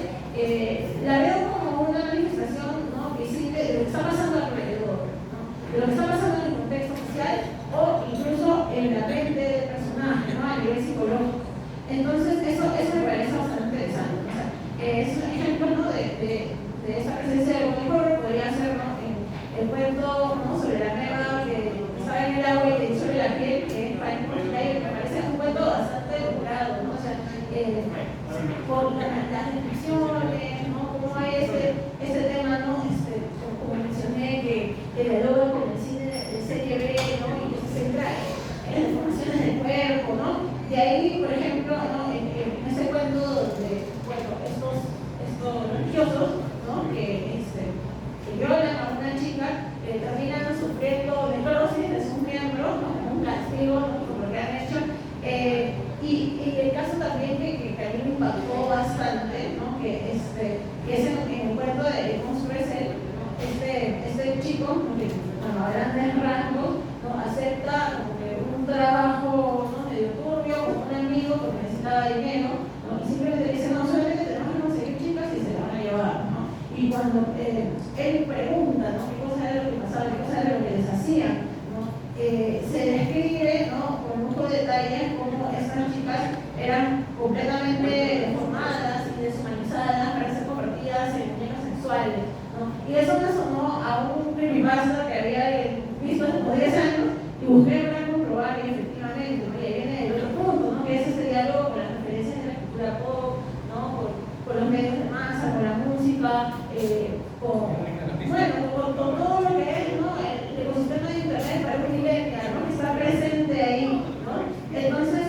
la veo como una manifestación, ¿no? visible de lo que está pasando alrededor, ¿no? De lo que está pasando en el contexto social o incluso en la mente del personaje, ¿no? A nivel psicológico. Entonces, eso me parece bastante interesante. O sea, es un ejemplo, ¿no? de esa presencia de body horror, podría ser, ¿no? el cuento, ¿no? sobre la meba que estaba en el agua y que sobre la piel, que es que me parece un cuento bastante elaborado, ¿no? O sea, por las descripciones, ¿no? Cómo hay ese tema, ¿no? Como mencioné, que dialoga con el cine de serie B, ¿no? Y que se centra en las formaciones del cuerpo, ¿no? De ahí, por ejemplo, ¿no? en ese cuento donde, bueno, estos religiosos, ¿no? que violan a una chica, terminan sufriendo necrosis de sus miembros, ¿no? Como un castigo, ¿no? Por lo que han hecho. Y el caso también que a mí me impactó bastante, ¿no? que es en el cuento de Monstruo es este chico, ¿no? que a grandes rasgos, ¿no? acepta como que un trabajo, ¿no? medio turbio con un amigo porque necesitaba dinero, ¿no? y simplemente dice, no, solamente tenemos que conseguir chicas y se las van a llevar, ¿no? Y cuando él pregunta, ¿no? qué cosa era lo que pasaba, qué cosa era lo que les hacían, ¿no? Se describe, ¿no? con muchos detalles cómo estas chicas eran completamente deformadas y deshumanizadas para ser convertidas en muñecas sexuales, ¿no? Y eso me sonó a un creepypasta que había visto hace como 10 años y busqué para comprobar y efectivamente, ¿no? Y ahí viene el otro punto, ¿no? que es este diálogo con las referencias de la cultura pop, ¿no? con los medios de masa, con la música, con todo lo que es, ¿no? el ecosistema de internet para un millennial, ¿no? que está presente ahí, ¿no? Entonces,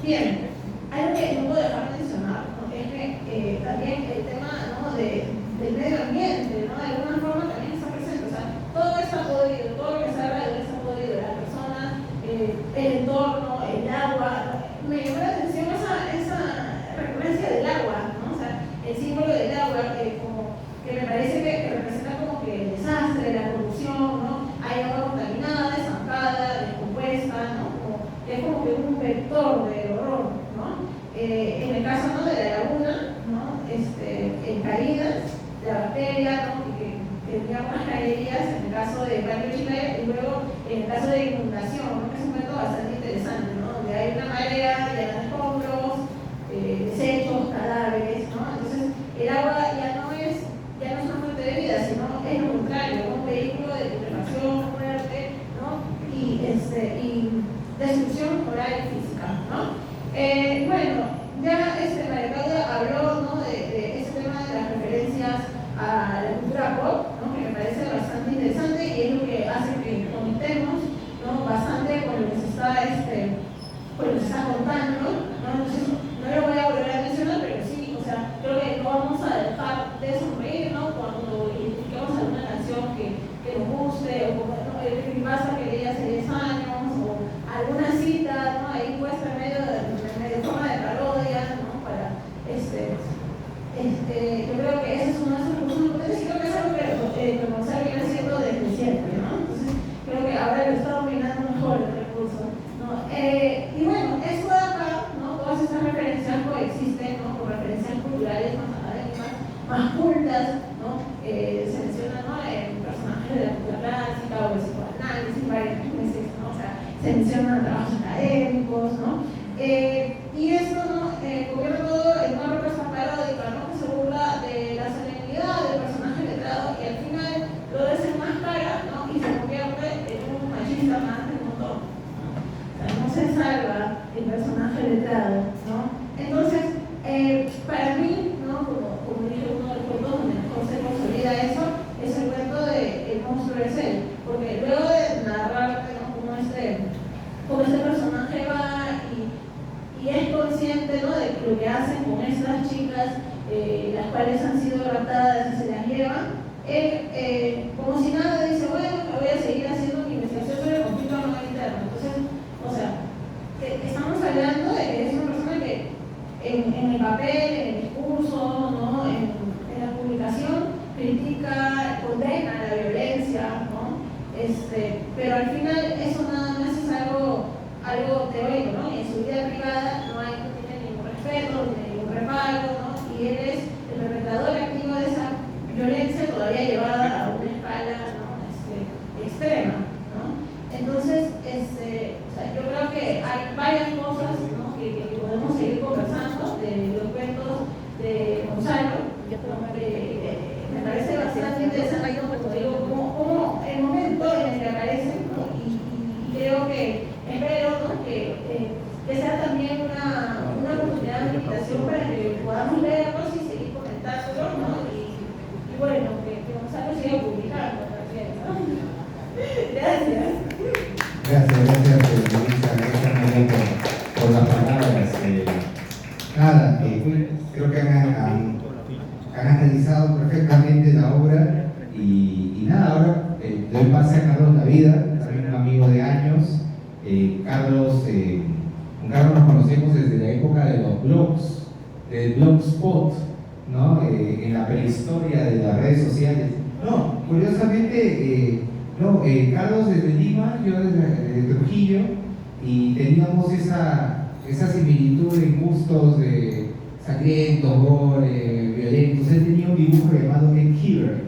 bien, algo que no puedo dejar de mencionar, ¿no? es que también el tema, ¿no? del medio ambiente, ¿no? de alguna forma también está presente, o sea, todo está podrido, todo lo que está alrededor está podrido, las personas, el entorno, el agua, ¿no? Me llamó la atención esa recurrencia del agua, ¿no? O sea, el símbolo del agua, como que me parece que representa como que el desastre, la corrupción, ¿no? Hay agua contaminada, estancada, descompuesta, ¿no? Es como que un vector de horror, ¿no? En el caso, ¿no? de la laguna, ¿no? En caídas, la bacteria, ¿no? que tendría unas caídas, en el caso de Barrio Chile, y luego en el caso de inundación, ¿no? que es un momento bastante interesante, ¿no? donde hay una marea llena de escombros, desechos, cadáveres, ¿no? Entonces el agua ya no es una fuente de vida, sino es lo contrario, un vehículo de putrefacción, muerte, ¿no? y destrucción moral y física, ¿no? Bueno, ya María Claudia habló, ¿no? de ese tema de las referencias a la cultura pop, ¿no? que me parece bastante interesante y es lo que hace que conectemos, ¿no? bastante con lo que se está contando, ¿no? Entonces, no lo voy a volver a mencionar, pero sí, o sea, creo que no vamos a dejar de sonreír, ¿no? cuando identifiquemos alguna canción sé, o como ¿no? el creepypasta que leí hace 10 años, o alguna cita, ¿no? Ahí puesta en medio forma de parodia, ¿no? Para, yo creo que ese es uno de esos recursos importantes y creo que es algo que Gonzalo viene haciendo desde siempre, ¿no? Entonces, creo que ahora lo está dominando mejor el recurso, ¿no? Y bueno, esto de acá, ¿no? Todas estas referencias coexisten, ¿no? Con referencias culturales más académicas, más cultas, ¿no? Se menciona, ¿no? En personajes de la cultura clásica o el psicoanálisis, varias veces, ¿no? O sea, se mencionan trabajos académicos, ¿no? Y esto, ¿no? Convierte todo en una propuesta paródica, ¿no? Que se burla de la solemnidad del personaje letrado y al final lo desenmascara, ¿no? Y se convierte en un machista más del montón. O sea, no se salva el personaje letrado, ¿no? Entonces, para mí, ¿no? Como dije, uno de los cuentos donde mejor se consolida eso es el cuento de El monstruo es él, porque luego de narrar, ¿no? Cómo este personaje va y es consciente, ¿no? De lo que hacen con estas chicas, las cuales han sido raptadas y se las llevan, él, como si nada, dice, bueno, me voy a seguir haciendo mi investigación sobre el conflicto armado interno. Entonces, o sea, estamos hablando de que es una persona que en el papel, en el discurso, ¿no? en la publicación, critica, condena la violencia, ¿no? Pero al final eso nada más es algo teórico, ¿no? Y en su vida privada no tiene ningún respeto, no tiene ningún reparo, ¿no? Y él es el perpetrador activo de esa violencia todavía llevada a una escala, ¿no? Extrema, ¿no? Entonces, o sea, yo creo que hay varias cosas, ¿no? que podemos seguir conversando de los cuentos de Gonzalo. Me parece bastante interesante, como digo, como el momento en el que aparecen, ¿no? Y creo que espero, ¿no? que sea también una oportunidad de invitación para que podamos leerlos y seguir comentándolos, ¿no? Y bueno, que Gonzalo siga publicando también, ¿no? Gracias. Gracias, Luisa, gracias María por las palabras. Nada, creo que han analizado perfectamente la obra y nada, ahora doy pase a Carlos Lavida, también un amigo de años. Con Carlos nos conocemos desde la época de los blogs, del blogspot, ¿no? En la prehistoria de las redes sociales. No, curiosamente, Carlos desde Lima, yo desde Trujillo, y teníamos esa similitud en gustos de sangrientos, gore, violentos. Él tenía un dibujo llamado Ed Killer,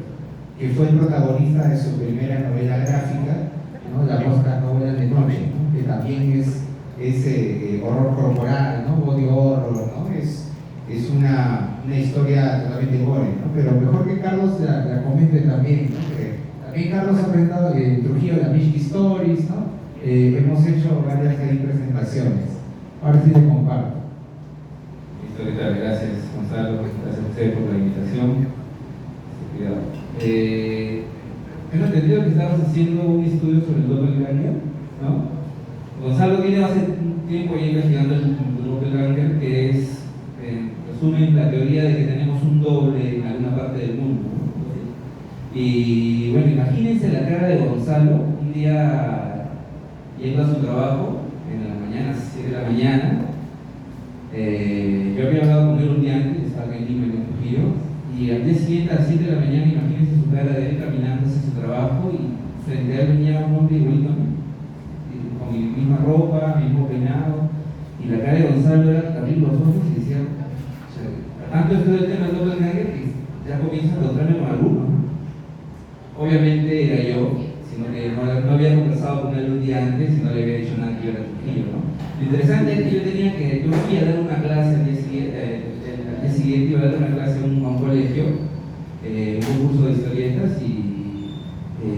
que fue el protagonista de su primera novela gráfica, ¿no? Las Moscas Novelas de Noche, ¿no? Que también es horror corporal, ¿no? Body horror, ¿no? Es una historia totalmente gore, ¿no? Pero mejor que Carlos la comente también, ¿no? Que también Carlos ha presentado en Trujillo la Mishki Stories, ¿no? Hemos hecho varias presentaciones. Ahora sí le comparto. Listo, ¿qué tal? Gracias, Gonzalo, gracias a ustedes por la invitación. Cuidado. Tengo entendido que estamos haciendo un estudio sobre el doppelganger, ¿no? Gonzalo tiene hace un tiempo ya investigando el doppelganger, que es, en resumen, la teoría de que tenemos un doble en alguna parte del mundo, ¿no? Y bueno, imagínense la cara de Gonzalo un día yendo a su trabajo, en la mañana, 7 de la mañana. Yo había hablado con él un día antes, estaba en Lima, en Trujillo, y al día siguiente, a las 7 de la mañana, imagínense su cara de él caminando hacia su trabajo, y frente a él venía un hombre igualito a mí, con mi misma ropa, mismo peinado, y la cara de Gonzalo era abrir los ojos y decía, o sea, tanto esto del tema del doppelganger que ya comienza a encontrarme con alguno, ¿no? Obviamente era yo, sino que no había conversado con él un día antes y no le había dicho nada que yo era Trujillo, ¿no? Lo interesante es que yo fui a dar una clase al día siguiente iba a dar una clase a un colegio, un curso de historietas, y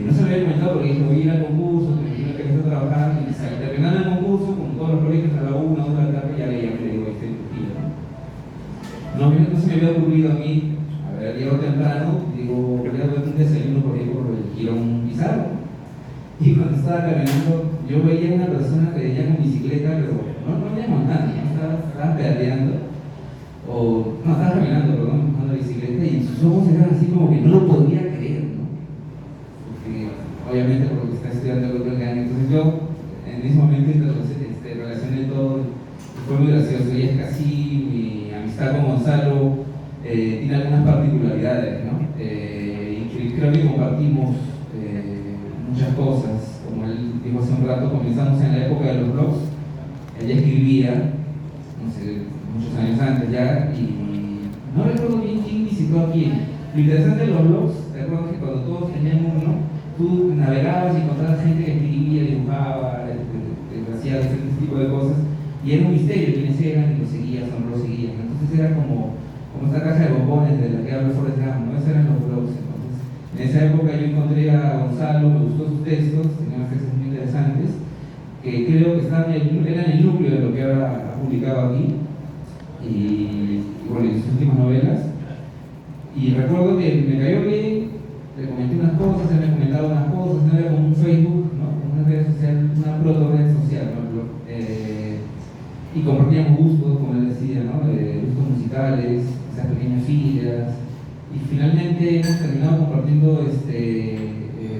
no se lo había comentado porque dije, voy a ir al concurso, me que empezó a trabajar, y terminando el concurso, como todos los colegios, a la 1 o 2 de la tarde, ya le llamé, le digo, Trujillo, ¿no? No se me había ocurrido a mí, a ver, llego temprano, digo, voy a dar un desayuno por ahí por el Girón Pizarro. Y cuando estaba caminando, yo veía a una persona que venía con bicicleta, pero no venía montando, estaba pedaleando, estaba caminando, perdón, con la bicicleta, y sus ojos eran así como que no lo podía creer, ¿no? Porque obviamente algunas particularidades, ¿no? Y creo que compartimos muchas cosas, como él dijo hace un rato, comenzamos en la época de los blogs, ella escribía, no sé, muchos años antes ya, y no recuerdo bien quién visitó a quién. Lo interesante de los blogs, recuerdo que cuando todos teníamos uno, tú navegabas y encontrabas gente que escribía, dibujaba, hacía diferentes tipos de cosas, y era un misterio quiénes eran, y los seguías o no los seguías. Entonces era como esta caja de bombones de la que habla Forrest Gump, ¿no? Esos eran los blogs. Entonces, en esa época yo encontré a Gonzalo, me gustó sus textos, tenía unos textos muy interesantes, que creo que eran el núcleo de lo que ahora ha publicado aquí, y bueno, y sus últimas novelas. Y recuerdo que me cayó bien, le comenté unas cosas, él me comentaba unas cosas, no era como un Facebook, ¿no? Una red social, una proto-red social, ¿no? Y compartíamos gustos, como él decía, ¿no? Gustos musicales, esas pequeñas filas, y finalmente hemos terminado compartiendo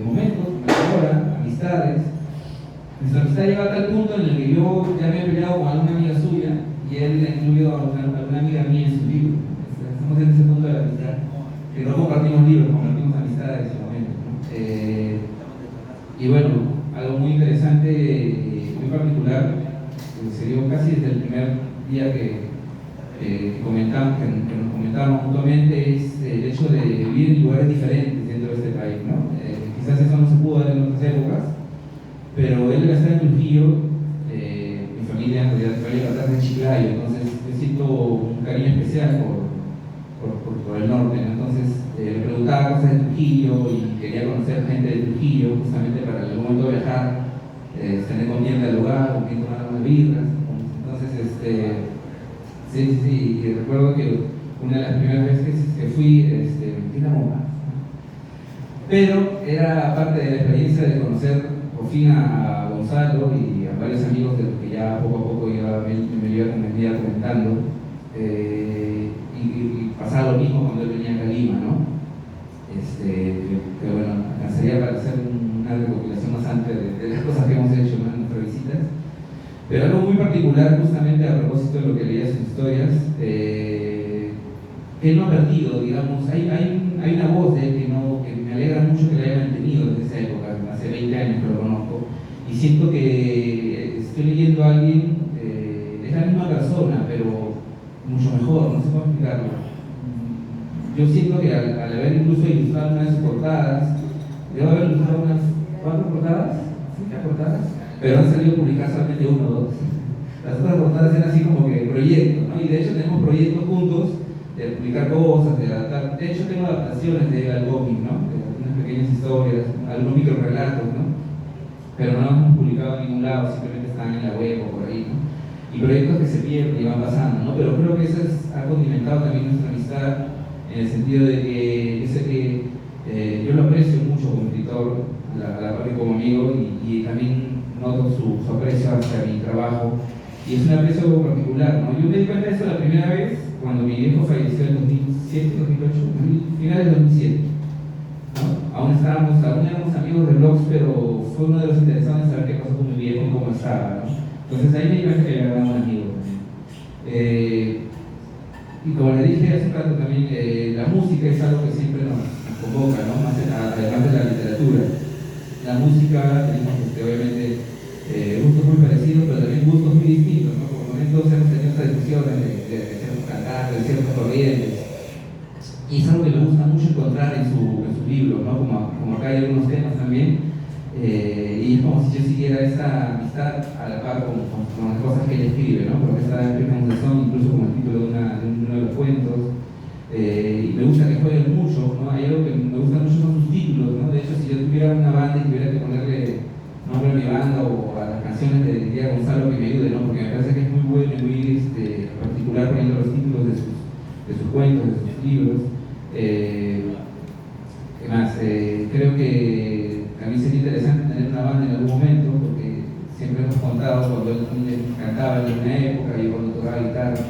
momentos, ahora, amistades. Nuestra amistad llega a tal punto en el que yo ya me he peleado con alguna amiga suya y él ha incluido a una amiga mía en su libro. Estamos en ese punto de la amistad, que no compartimos libros, compartimos amistades en momentos, ¿no? Y bueno, algo muy interesante, muy particular, que se dio casi desde el primer día que nos comentábamos mutuamente, es el hecho de vivir en lugares diferentes dentro de este país, ¿no? Quizás eso no se pudo dar en otras épocas, pero él está en Trujillo, mi familia en realidad va a de Chiclayo, entonces yo siento un cariño especial por el norte, ¿no? Entonces le preguntaba cosas de Trujillo y quería conocer gente de Trujillo, justamente para en algún momento viajar, tener con quién dialogar, con quién tomar unas birras. Entonces, sí, y recuerdo que una de las primeras veces que fui, me metí la bomba. Pero era parte de la experiencia de conocer por fin a Gonzalo y a varios amigos de los que ya poco a poco me iba comentando. Y pasaba lo mismo cuando él venía a Lima, ¿no? Que bueno, alcanzaría para hacer una recopilación más amplia de las cosas que hemos hecho, ¿no? En nuestras visitas. Pero algo muy particular, justamente a propósito de lo que leía sus historias, que él no ha perdido, digamos, hay una voz de él que me alegra mucho que la haya mantenido desde esa época, hace 20 años que lo conozco, y siento que estoy leyendo a alguien, es la misma persona, pero mucho mejor, no sé cómo explicarlo. Yo siento que al haber incluso ilustrado una de sus portadas, debo haber ilustrado unas 4 portadas, 5 portadas, pero han salido publicadas solamente 1 o 2. Las otras portadas eran así como que proyectos, ¿no? Y de hecho tenemos proyectos juntos de publicar cosas, de adaptar. De hecho tengo adaptaciones de al cómic, ¿no? De algunas pequeñas historias, algunos microrelatos, ¿no? Pero no los hemos publicado en ningún lado, simplemente están en la web o por ahí, ¿no? Y proyectos que se pierden y van pasando, ¿no? Pero creo que eso ha condimentado también nuestra amistad, en el sentido de que yo sé que yo lo aprecio mucho como escritor, a la parte como amigo, y también noto su aprecio hacia mi trabajo, y es un aprecio particular, ¿no? Yo me di cuenta de eso la primera vez cuando mi viejo falleció en 2007, 2008, finales de 2007, ¿no? Aún éramos amigos de blogs, pero fue uno de los interesados en saber qué pasó con mi viejo y cómo estaba, ¿no? Entonces ahí me di cuenta que era un amigo. Y como le dije hace un rato también, la música es algo que siempre nos convoca, ¿no? Además de la literatura. La música, tenemos obviamente gustos muy parecidos, pero también gustos muy distintos, ¿no? Por momentos hemos tenido estas discusiones de ciertos cantantes, de ciertas corrientes, y es algo que me gusta mucho encontrar en sus libros, ¿no? Como acá hay algunos temas también, y es como si yo siguiera esa amistad a la par con las cosas que ella escribe, ¿no? Porque esta conversación, incluso como el título de uno de los cuentos, y me gusta que jueguen mucho, ¿no? Hay algo que me gusta mucho son sus títulos, ¿no? De hecho, si yo tuviera una banda y tuviera que ponerle nombre a mi banda o a las canciones, le diría a Gonzalo que me ayude, ¿no? Porque me parece que es muy bueno y muy particular poniendo los títulos de sus cuentos, de sus libros. ¿Qué más? Creo que a mí sería interesante tener una banda en algún momento, porque siempre hemos contado cuando él cantaba en una época y cuando tocaba guitarra,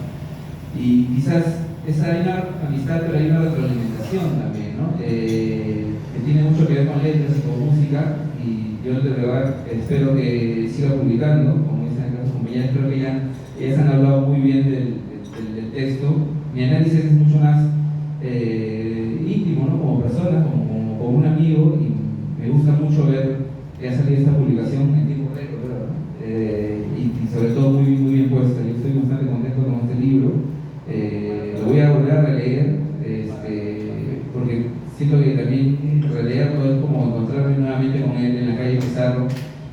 y quizás hay una amistad, pero hay una retroalimentación también, ¿no? Que tiene mucho que ver con letras y con música, y yo de verdad espero que siga publicando, como dicen las compañeras. Creo que ellas han hablado muy bien del texto. Mi análisis es mucho más íntimo, ¿no? Como persona, como un amigo, y me gusta mucho ver que ha salido esta publicación en tiempo récord, ¿verdad? Y sobre todo muy, muy bien puesta. Yo estoy bastante contento con este libro. Lo voy a volver a releer, porque siento que también releerlo es como encontrarme nuevamente con él en la calle Pizarro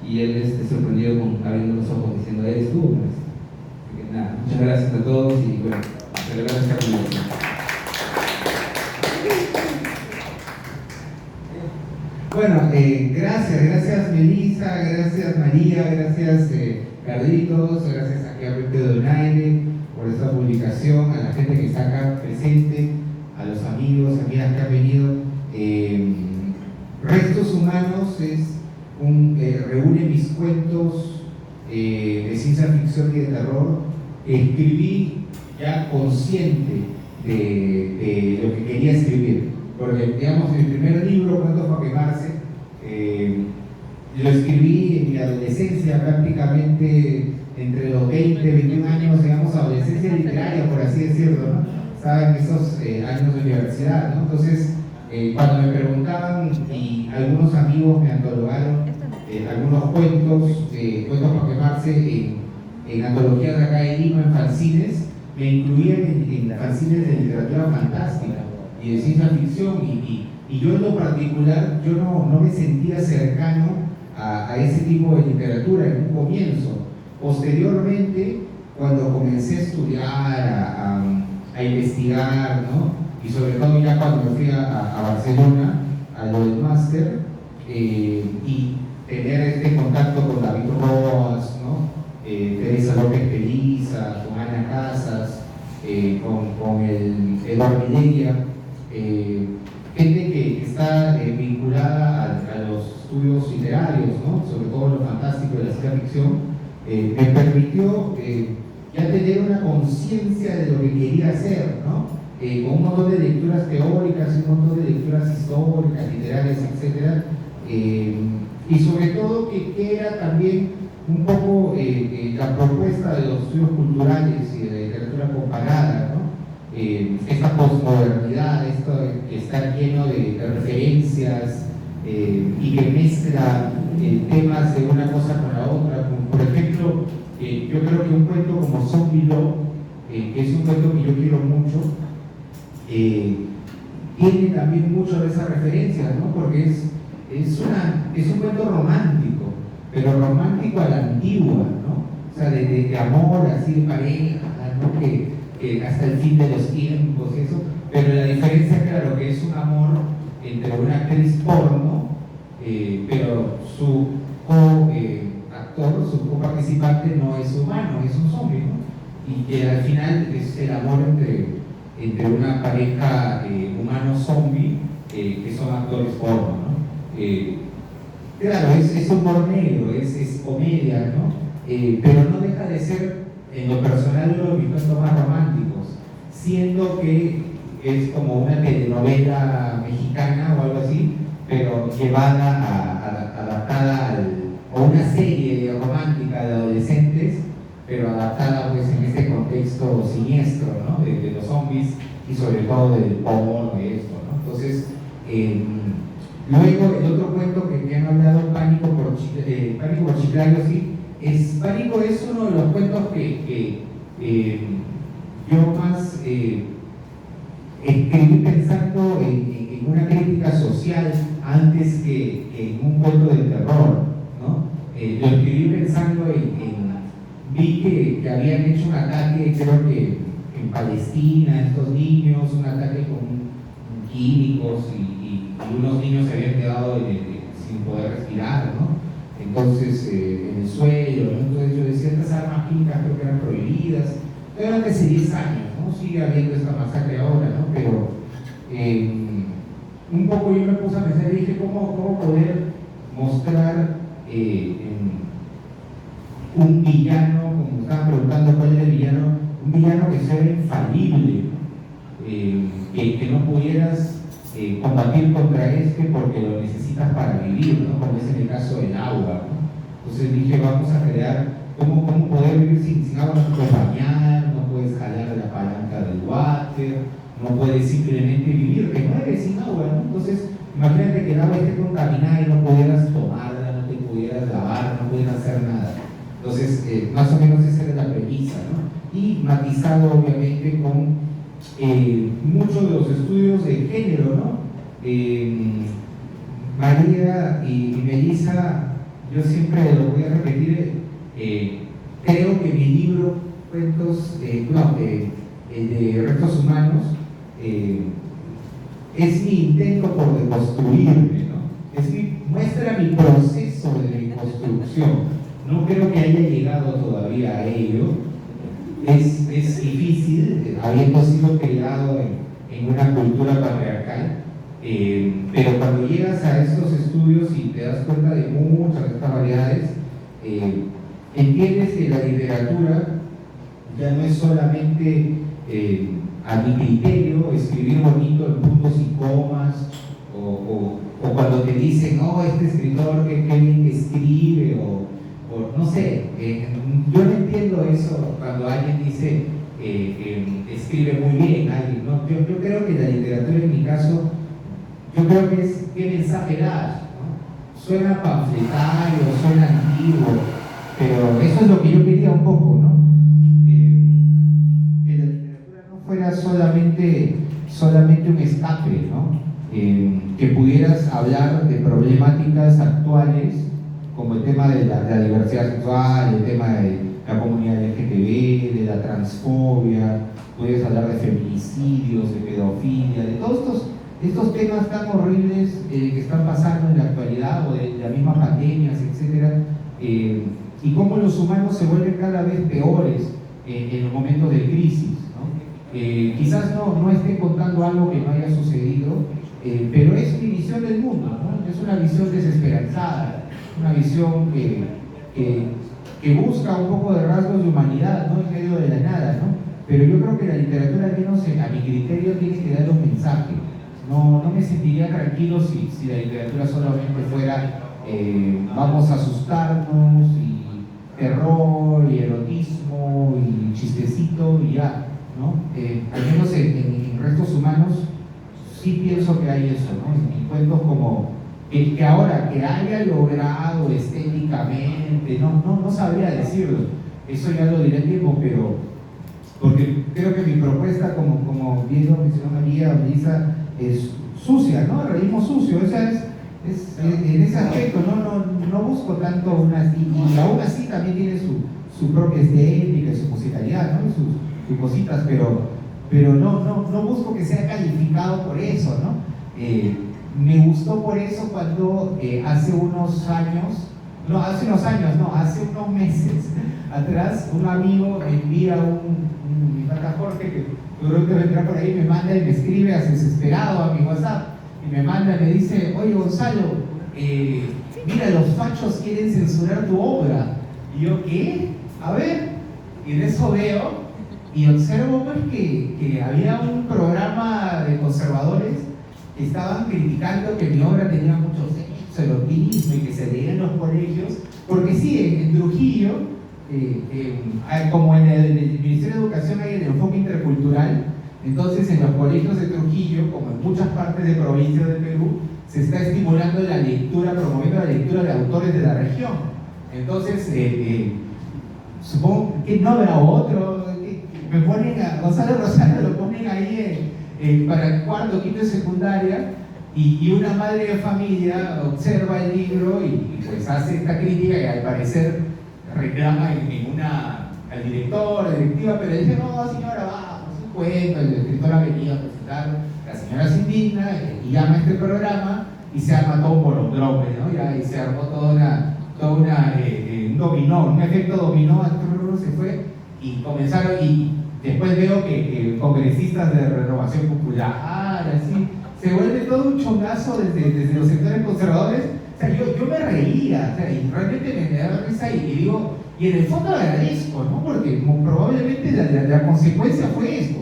y él sorprendido con abriendo los ojos diciendo, ¿eres tú? Así que nada, muchas gracias a todos y bueno, celebrar esta conversación. Bueno, gracias Melissa, gracias María, gracias Carlitos, gracias aquí a Pepe Donaire por esta publicación, a la gente que está acá presente, a los amigos, amigas que han venido. Restos Humanos reúne mis cuentos de ciencia ficción y de terror. Escribí ya consciente de lo que quería escribir, porque digamos mi primer libro, Cuentos para quemarse, lo escribí en mi adolescencia, prácticamente entre los 20 y 21 años, digamos adolescencia literaria, por así decirlo, ¿no? Estaba en esos años de universidad, ¿no? Entonces, cuando me preguntaban, y algunos amigos me antologaron algunos cuentos para quemarse en antologías de acá de Lima, en fanzines, me incluían en fanzines de literatura fantástica y de ciencia ficción, y yo en lo particular, yo no me sentía cercano a ese tipo de literatura en un comienzo. Posteriormente, cuando comencé a estudiar, a investigar, ¿no? Y sobre todo ya cuando me fui a Barcelona, a lo del máster, y tener este contacto con David Roas, ¿no? Teresa López Peliza, con Ana Casas, con el Eduardo Mineria, gente que está vinculada a los estudios literarios, ¿no? Sobre todo lo fantástico de la ciencia ficción, me permitió ya tener una conciencia de lo que quería hacer, ¿no? Con un montón de lecturas teóricas, un montón de lecturas históricas, literarias, etc. Y sobre todo que era también un poco la propuesta de los estudios culturales y de literatura comparada, ¿no? Esta posmodernidad, esto que está lleno de referencias y que mezcla temas de una cosa con la otra, como por ejemplo, yo creo que un cuento como Zombie Love, que es un cuento que yo quiero mucho, tiene también mucho de esas referencias, ¿no? Porque es un cuento romántico, pero romántico a la antigua, ¿no? O sea, de amor, así de pareja, ¿no? Que hasta el fin de los tiempos y eso, pero la diferencia, claro, que es un amor entre una actriz porno, pero su actor, su coparticipante no es humano, es un zombie, ¿no? Y que al final es el amor entre una pareja humano-zombie, que son actores porno, ¿no? Claro, es humor negro, es comedia, ¿no? Pero no deja de ser, en lo personal, uno de mis cuentos más románticos, siendo que es como una telenovela mexicana o algo así, pero llevada adaptada o una serie romántica de adolescentes, pero adaptada pues en este contexto siniestro, ¿no? De los zombies y sobre todo del porno, de esto, ¿no? Entonces, luego el otro cuento que me han hablado, Pánico por Chiclayo, sí, Pánico es uno de los cuentos que yo más escribí pensando en una crítica social antes que en un cuento de terror, ¿no? Lo escribí pensando vi que habían hecho un ataque, creo que en Palestina, estos niños, un ataque con químicos y unos niños se habían quedado sin poder respirar, ¿no? Entonces, en el suelo, ¿no? Entonces yo decía, estas armas químicas creo que eran prohibidas, pero antes hace 10 años, ¿no? Sigue habiendo esta masacre ahora, ¿no? Pero un poco yo me puse a pensar y dije, ¿cómo poder mostrar un villano, como estaban preguntando cuál era el villano, un villano que sea infalible, que no pudieras combatir contra porque lo necesitas para vivir, ¿no? Como es en el caso del agua, ¿no? Entonces dije, vamos a crear cómo poder vivir sin agua. No puedes bañar, no puedes jalar la palanca del water, no puedes simplemente vivir, que mueres sin agua, ¿no? Entonces, imagínate que el agua esté contaminada y no pudieras tomarla, no te pudieras lavar, no pudieras hacer nada. Entonces, más o menos esa era la premisa, ¿no? Y matizado obviamente con muchos de los estudios de género, ¿no? María y Melissa, yo siempre lo voy a repetir, creo que mi libro, Cuentos, de Restos Humanos, es mi intento por deconstruirme, ¿no? Muestra mi proceso de deconstrucción. No creo que haya llegado todavía a ello. Es difícil, habiendo sido criado en una cultura patriarcal, pero cuando llegas a estos estudios y te das cuenta de muchas de estas variedades, entiendes que la literatura ya no es solamente, a mi criterio, escribir bonito en puntos y comas, o cuando te dicen, oh, este escritor que bien que escribe, o no sé, yo no entiendo eso cuando alguien dice escribe muy bien alguien, ¿no? Yo creo que la literatura, en mi caso, yo creo que es qué mensaje das, ¿no? Suena panfletario, suena antiguo, pero eso es lo que yo quería un poco, ¿no? Que la literatura no fuera solamente un escape, ¿no? Que pudieras hablar de problemáticas actuales, como el tema de la diversidad sexual, el tema de la comunidad LGTB, de la transfobia, puedes hablar de feminicidios, de pedofilia, de todos estos temas tan horribles que están pasando en la actualidad, o de las mismas pandemias, etc. Y cómo los humanos se vuelven cada vez peores en los momentos de crisis, ¿no? Quizás no esté contando algo que no haya sucedido, pero es mi visión del mundo, ¿no? Es una visión desesperanzada, una visión que busca un poco de rasgos de humanidad, ¿no? En medio de la nada, ¿no? Pero yo creo que la literatura, al menos a mi criterio, tiene que dar un mensaje. No me sentiría tranquilo si la literatura solamente fuera vamos a asustarnos, y terror, y erotismo, y chistecito, y ya, ¿no? Al menos en Restos Humanos sí pienso que hay eso, ¿no? En cuentos como que ahora que haya logrado estéticamente, no sabría decirlo, eso ya lo diré en tiempo, pero porque creo que mi propuesta, como bien lo mencionó María o Melissa, es sucia, ¿no? El realismo sucio, esa es en ese aspecto, no busco tanto y aún así también tiene su propia estética, su musicalidad, ¿no? Sus cositas, pero no busco que sea calificado por eso, ¿no? Me gustó por eso cuando hace unos meses atrás, un amigo me envía mi tata Jorge, que pronto vendrá por ahí, me manda y me escribe desesperado a mi WhatsApp, y me manda y me dice, oye Gonzalo, mira, los fachos quieren censurar tu obra. Y yo, ¿qué? A ver, y de eso veo y observo pues que había un programa de conservadores que estaban criticando que mi obra tenía mucho sexo, erotismo, y que se leía en los colegios, porque sí, en Trujillo, como en el Ministerio de Educación hay el enfoque intercultural, entonces en los colegios de Trujillo, como en muchas partes de provincias de Perú, se está estimulando la lectura, promoviendo la lectura de autores de la región. Entonces, supongo que no habrá otro, me ponen a Gonzalo Rosario, lo ponen ahí para el cuarto, quinto de secundaria, y una madre de familia observa el libro y pues hace esta crítica, y al parecer reclama al director, a la directiva, pero dice, no señora, va, es un cuento, el escritor ha venido a presentar, la señora se indigna y llama a este programa y se arma todo un bolondrón, ¿no? Y se armó un dominó, un efecto dominó, se fue, y comenzaron, y después veo que congresistas de Renovación Popular, así, se vuelve todo un chongazo desde los sectores conservadores. O sea, yo me reía, o sea, y realmente me daba risa, y digo, y en el fondo agradezco, ¿no? Porque probablemente la consecuencia fue esto,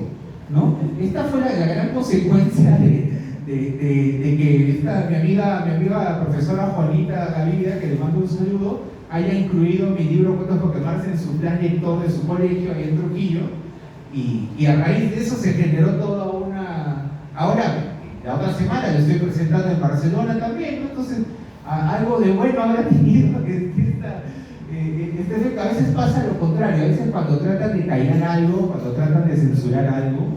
¿no? Esta fue la gran consecuencia de que mi amiga profesora Juanita Gaviria, que le mando un saludo, haya incluido mi libro Cuentos por quemarse en su plan lector de su colegio ahí en Trujillo, y a raíz de eso se generó toda una Ahora, la otra semana lo estoy presentando en Barcelona también, ¿no? Entonces, algo de bueno habrá tenido este efecto. A veces pasa lo contrario, a veces cuando tratan de callar algo, cuando tratan de censurar algo,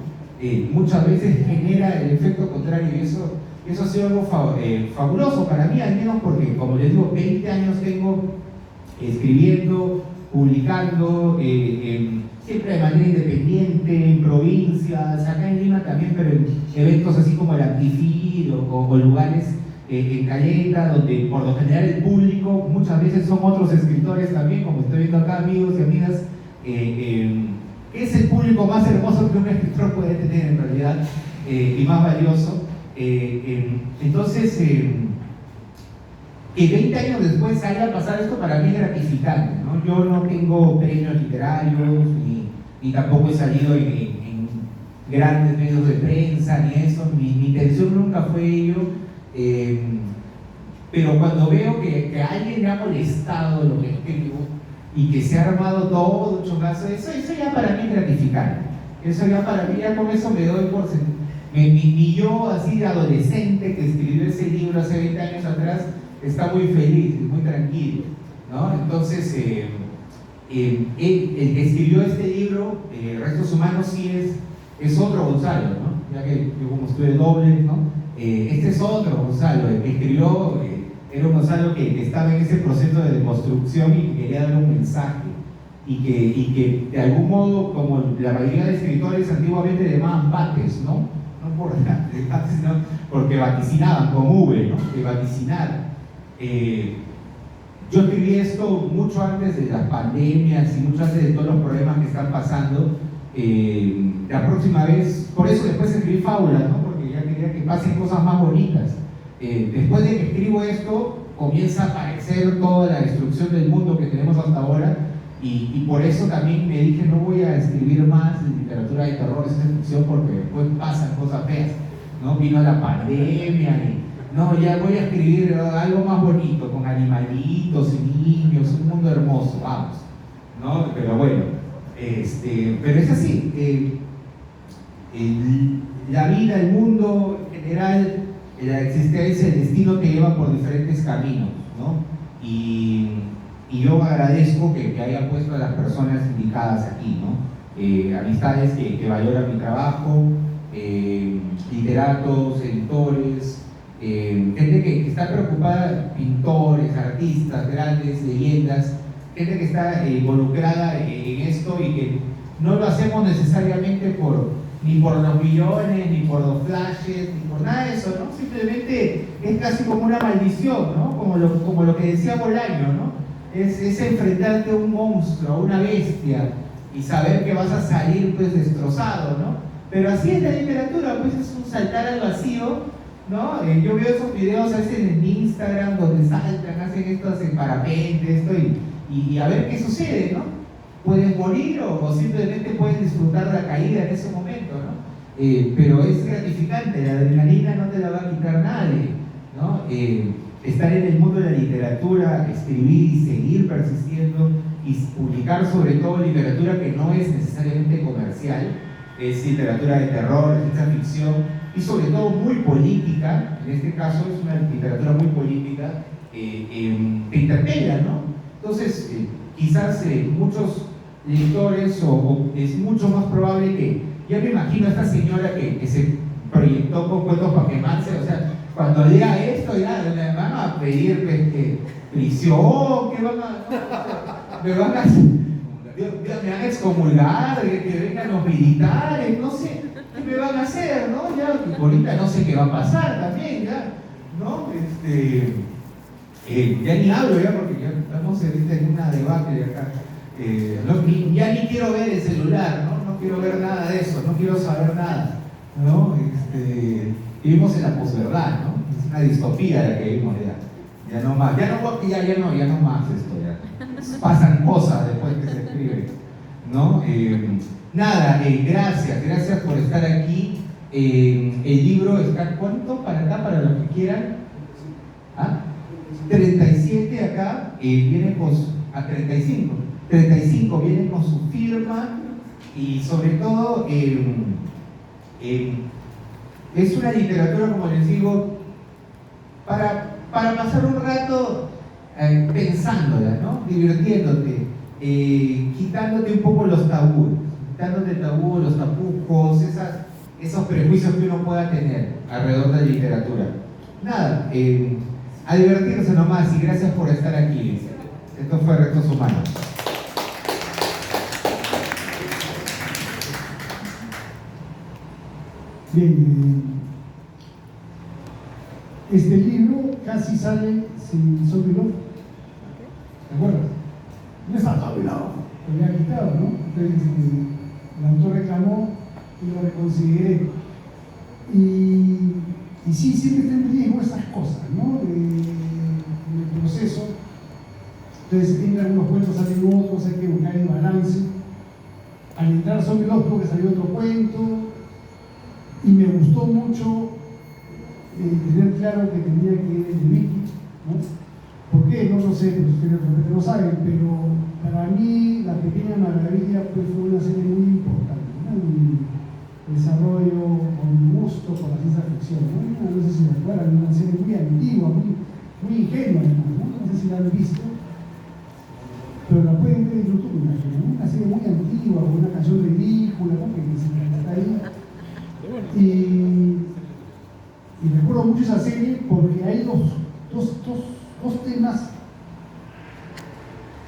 muchas veces genera el efecto contrario, y eso ha sido algo fabuloso para mí, al menos porque, como les digo, 20 años tengo escribiendo, publicando, siempre de manera independiente, en provincias, acá en Lima también, pero en eventos así como el Antifid o lugares en Caleta, donde por lo general el público muchas veces son otros escritores también, como estoy viendo acá, amigos y amigas, que es el público más hermoso que un escritor puede tener en realidad, y más valioso. Entonces, que 20 años después haya pasado esto para mí es gratificante, ¿no? Yo no tengo premios literarios, ni tampoco he salido en grandes medios de prensa, ni eso, mi intención nunca fue ello, pero cuando veo que alguien me ha molestado lo que escribo y que se ha armado todo mucho caso, eso ya para mí es gratificante. Eso ya para mí, ya con eso me doy por sentado. Mi yo así de adolescente que escribió ese libro hace 20 años atrás está muy feliz, muy tranquilo, ¿no? Entonces, el que escribió este libro, Restos Humanos, sí es otro Gonzalo, ¿no? Ya que yo como estuve doble, ¿no? Este es otro Gonzalo, el que escribió era un Gonzalo que estaba en ese proceso de deconstrucción y que quería dar un mensaje, y que de algún modo, como la mayoría de escritores antiguamente le llamaban bates, ¿no? No por bates, sino porque vaticinaban con V, ¿no? Que vaticinar. Yo escribí esto mucho antes de las pandemias y mucho antes de todos los problemas que están pasando. La próxima vez, por eso después escribí fábulas, ¿no? Porque ya quería que pasen cosas más bonitas. Después de que escribo esto, comienza a aparecer toda la destrucción del mundo que tenemos hasta ahora, y por eso también me dije, no voy a escribir más de literatura de terror, de ciencia ficción, porque después pasan cosas feas, ¿no? Vino la pandemia y no, ya voy a escribir algo más bonito, con animalitos y niños, un mundo hermoso, vamos, ¿no? Pero bueno, pero es así, la vida, el mundo en general, la existencia, el destino te lleva por diferentes caminos, ¿no? Y yo agradezco que haya puesto a las personas indicadas aquí, ¿no? Amistades que valoran mi trabajo, literatos, editores, gente que está preocupada, pintores, artistas, grandes leyendas, gente que está involucrada en esto y que no lo hacemos necesariamente ni por los millones, ni por los flashes, ni por nada de eso, ¿no? Simplemente es casi como una maldición, ¿no? Como lo que decía Bolaño, ¿no? Es enfrentarte a un monstruo, a una bestia, y saber que vas a salir pues destrozado, ¿no? Pero así es la literatura, pues es un saltar al vacío, ¿no? Yo veo esos videos a veces en Instagram donde saltan, hacen estos en parapente, esto, y a ver qué sucede, ¿no? Pueden morir o simplemente pueden disfrutar la caída en ese momento, ¿no? Pero es gratificante, la adrenalina no te la va a quitar nadie, ¿no? Estar en el mundo de la literatura, escribir y seguir persistiendo y publicar sobre todo literatura que no es necesariamente comercial, es literatura de terror, ciencia ficción y sobre todo muy política. En este caso es una literatura muy política, te interpela, ¿no? Entonces, quizás muchos lectores, o es mucho más probable que, ya me imagino a esta señora que se proyectó con cuentos para quemarse, o sea, cuando lea esto ya le van a pedir prisión, que van a, me van a excomulgar, que vengan los militares, no sé qué me van a hacer, ¿no? Ya ahorita no sé qué va a pasar también, ya, ¿no? Ya ni hablo ya porque ya estamos en una debate acá. Ya ni quiero ver el celular, ¿no? No quiero ver nada de eso, no quiero saber nada, ¿no? Vivimos en la posverdad, ¿no? Es una distopía la que vivimos ya no más, ya no más esto, ya pasan cosas después que se escribe, ¿no? Nada, gracias por estar aquí. El libro está, ¿cuánto para acá, para los que quieran? ¿Ah? 37 acá, viene con 35 vienen con su firma, y sobre todo Es una literatura, como les digo, para pasar un rato pensándola, ¿no? Divirtiéndote, quitándote un poco los tabúes, quitándote el tabú, los tapujos, esos prejuicios que uno pueda tener alrededor de la literatura. Nada, a divertirse nomás y gracias por estar aquí. Esto fue Restos Humanos. Bien, este libro casi sale sin Sophie Love. ¿Te acuerdas? No está todo lado, lo había quitado, ¿no? Entonces el autor reclamó y lo reconsideré. Y sí, siempre está en riesgo esas cosas, ¿no? El proceso. Entonces, entran algunos cuentos, salen otros, hay que buscar el balance. Al entrar Sophie Love, tuvo que salir otro cuento. Y me gustó mucho tener claro que tenía que ir de Vicky, ¿no? ¿Por qué? No lo sé, pero ustedes realmente lo saben, pero para mí La Pequeña Maravilla pues, fue una serie muy importante, ¿no? Mi desarrollo con mi gusto por la ciencia ficción, ¿no? No sé si me acuerdan, una serie muy antigua, muy ingenua, ¿no? No sé si la han visto, pero la pueden ver en YouTube, ¿no? Una serie muy antigua, con una canción ridícula, ¿no? Que está ahí. Y recuerdo mucho esa serie porque hay dos temas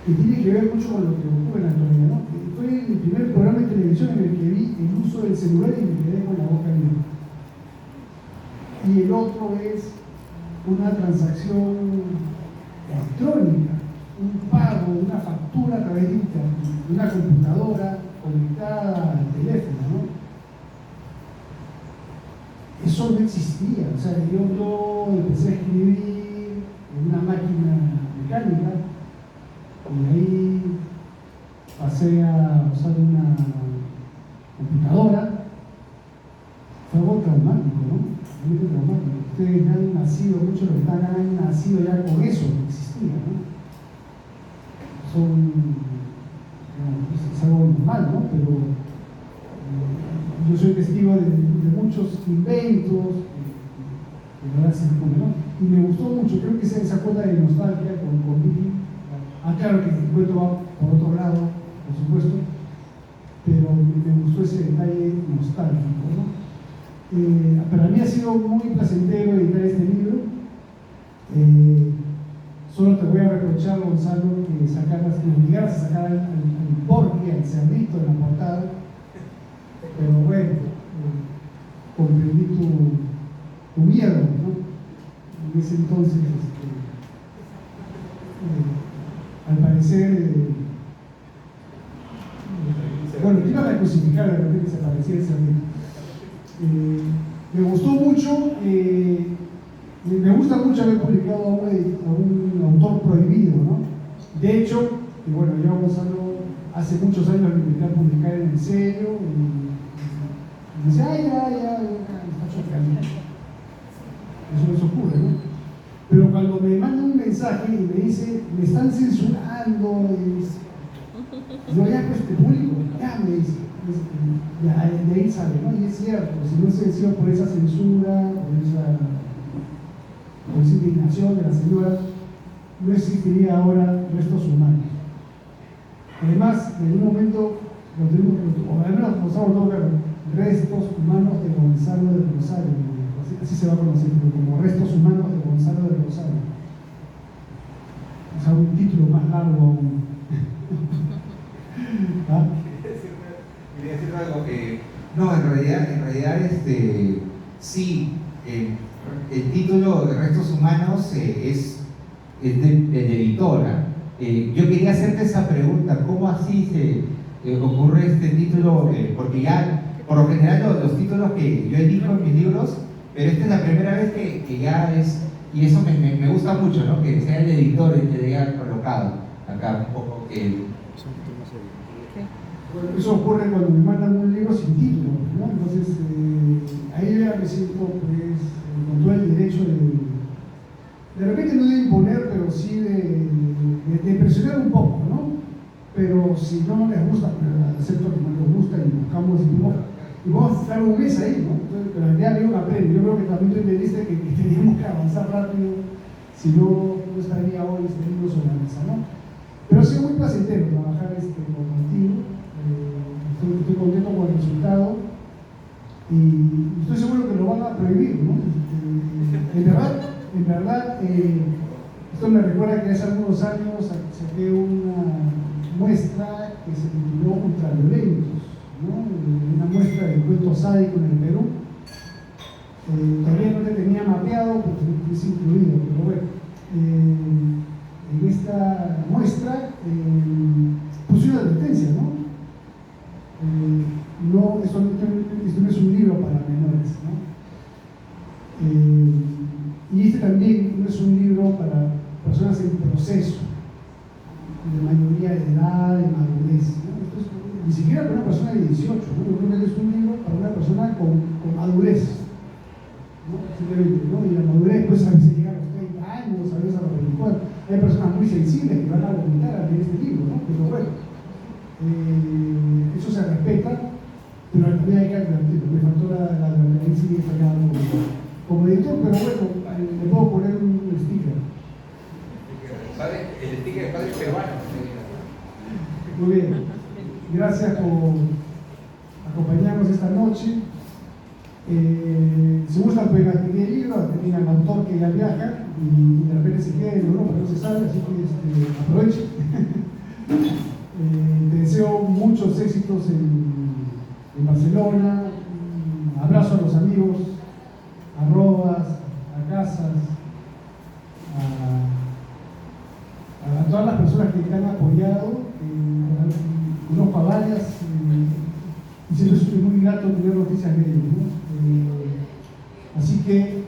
que tienen que ver mucho con lo que ocurre en la actualidad, ¿no? Fue el primer programa de televisión en el que vi el uso del celular y me quedé con la boca abierta. Y el otro es una transacción electrónica, un pago, una factura a través de internet, una computadora conectada al teléfono, ¿no? Eso no existía, o sea, yo empecé a escribir en una máquina mecánica y ahí pasé a usar una computadora. Fue algo traumático, ¿no? Muy traumático. Ustedes han nacido, muchos de los que están acá han nacido ya con eso, que existía, ¿no? Es algo normal, ¿no? Pero yo soy testigo de muchos inventos que ahora se descubren, ¿no? Y me gustó mucho, creo que esa cuota de nostalgia con Vicky. Claro que el cuento va por otro lado, por supuesto, pero me gustó ese detalle nostálgico, ¿no? Para mí ha sido muy placentero editar este libro. Solo te voy a reprochar, Gonzalo, que me obligaras a sacar al porqui, al cerdito de la portada. Pero bueno, comprendí tu miedo, ¿no? En ese entonces, al parecer, bueno, te iban a crucificar de repente que se aparecía el cerdito. Me gustó mucho, me gusta mucho haber publicado a un autor prohibido, ¿no? De hecho, y bueno, yo Gonzalo hace muchos años me invité a publicar en el sello y dice, ay, ya, está chocando. Eso ocurre, ¿no? Pero cuando me manda un mensaje y me dice, me están censurando, yo ya pues te publico, ya me dice, ya de ahí sale, ¿no? Y es cierto, si no hubiese sido por esa censura, por esa indignación de la señora, no existiría ahora Restos Humanos. Además, en un momento, o al menos nos vamos a ver, Restos Humanos de Gonzalo del Rosario, así se va a conocer, como Restos Humanos de Gonzalo del Rosario. O sea, un título más largo aún. ¿Ah? Quería decir algo que no, en realidad sí, el título de Restos Humanos es de editora. Yo quería hacerte esa pregunta, ¿cómo así se ocurre este título? Porque ya, por lo general, los títulos que yo elijo en mis libros, pero esta es la primera vez que ya es, y eso me gusta mucho, ¿no? Que sea el editor el que le haya colocado acá un poco que... Bueno, eso ocurre cuando me mandan un libro sin título, ¿no? Entonces, ahí ya me siento, pues, con todo el derecho de repente no de imponer, pero sí de presionar un poco, ¿no? Pero si no les gusta, pues acepto que no les gusta y buscamos y vamos a estar un mes ahí, ¿no? Entonces, pero en realidad había un apremio. Yo creo que también tú entendiste que teníamos que avanzar rápido, si no estaría hoy este libro sobre la mesa, ¿no? Pero ha sido muy placentero trabajar contigo, estoy contento con el resultado y estoy seguro que lo van a prohibir, ¿no? En verdad, esto me recuerda que hace algunos años saqué una muestra que se tituló Ultraviolentos, ¿no? Una muestra de cuento sádico en el Perú. Todavía no te tenía mapeado porque es incluido, pero bueno, en esta muestra puse una advertencia, ¿no? Esto no es un libro para menores, ¿no? Y este también no es un libro para personas en proceso, de mayoría de edad, de madurez, ¿no? Ni siquiera para una persona de 18, ¿no? Yo creo que es un libro para una persona con madurez, ¿no? Simplemente, ¿no? Y la madurez pues a veces llega a los 30 años, a veces a los 24. Hay personas muy sensibles que van a vomitar al leer este libro, ¿no? Pero bueno, eso se respeta, pero también hay que advertirlo. Me faltó la advertencia y he fallado como editor, pero bueno, le puedo poner un sticker. El sticker de padre peruano. Muy bien, gracias por acompañarnos esta noche. Si gustan pueden adquirir el libro, tienen al autor que ya viaja y de repente se queda en Europa, no se sabe, así que aprovechen. Te deseo muchos éxitos en Barcelona. Abrazo a los amigos, a Rodas, a Casas, a todas las personas que te han apoyado. Conozco a varias y siempre es muy grato tener noticias de ellos, ¿no? Así que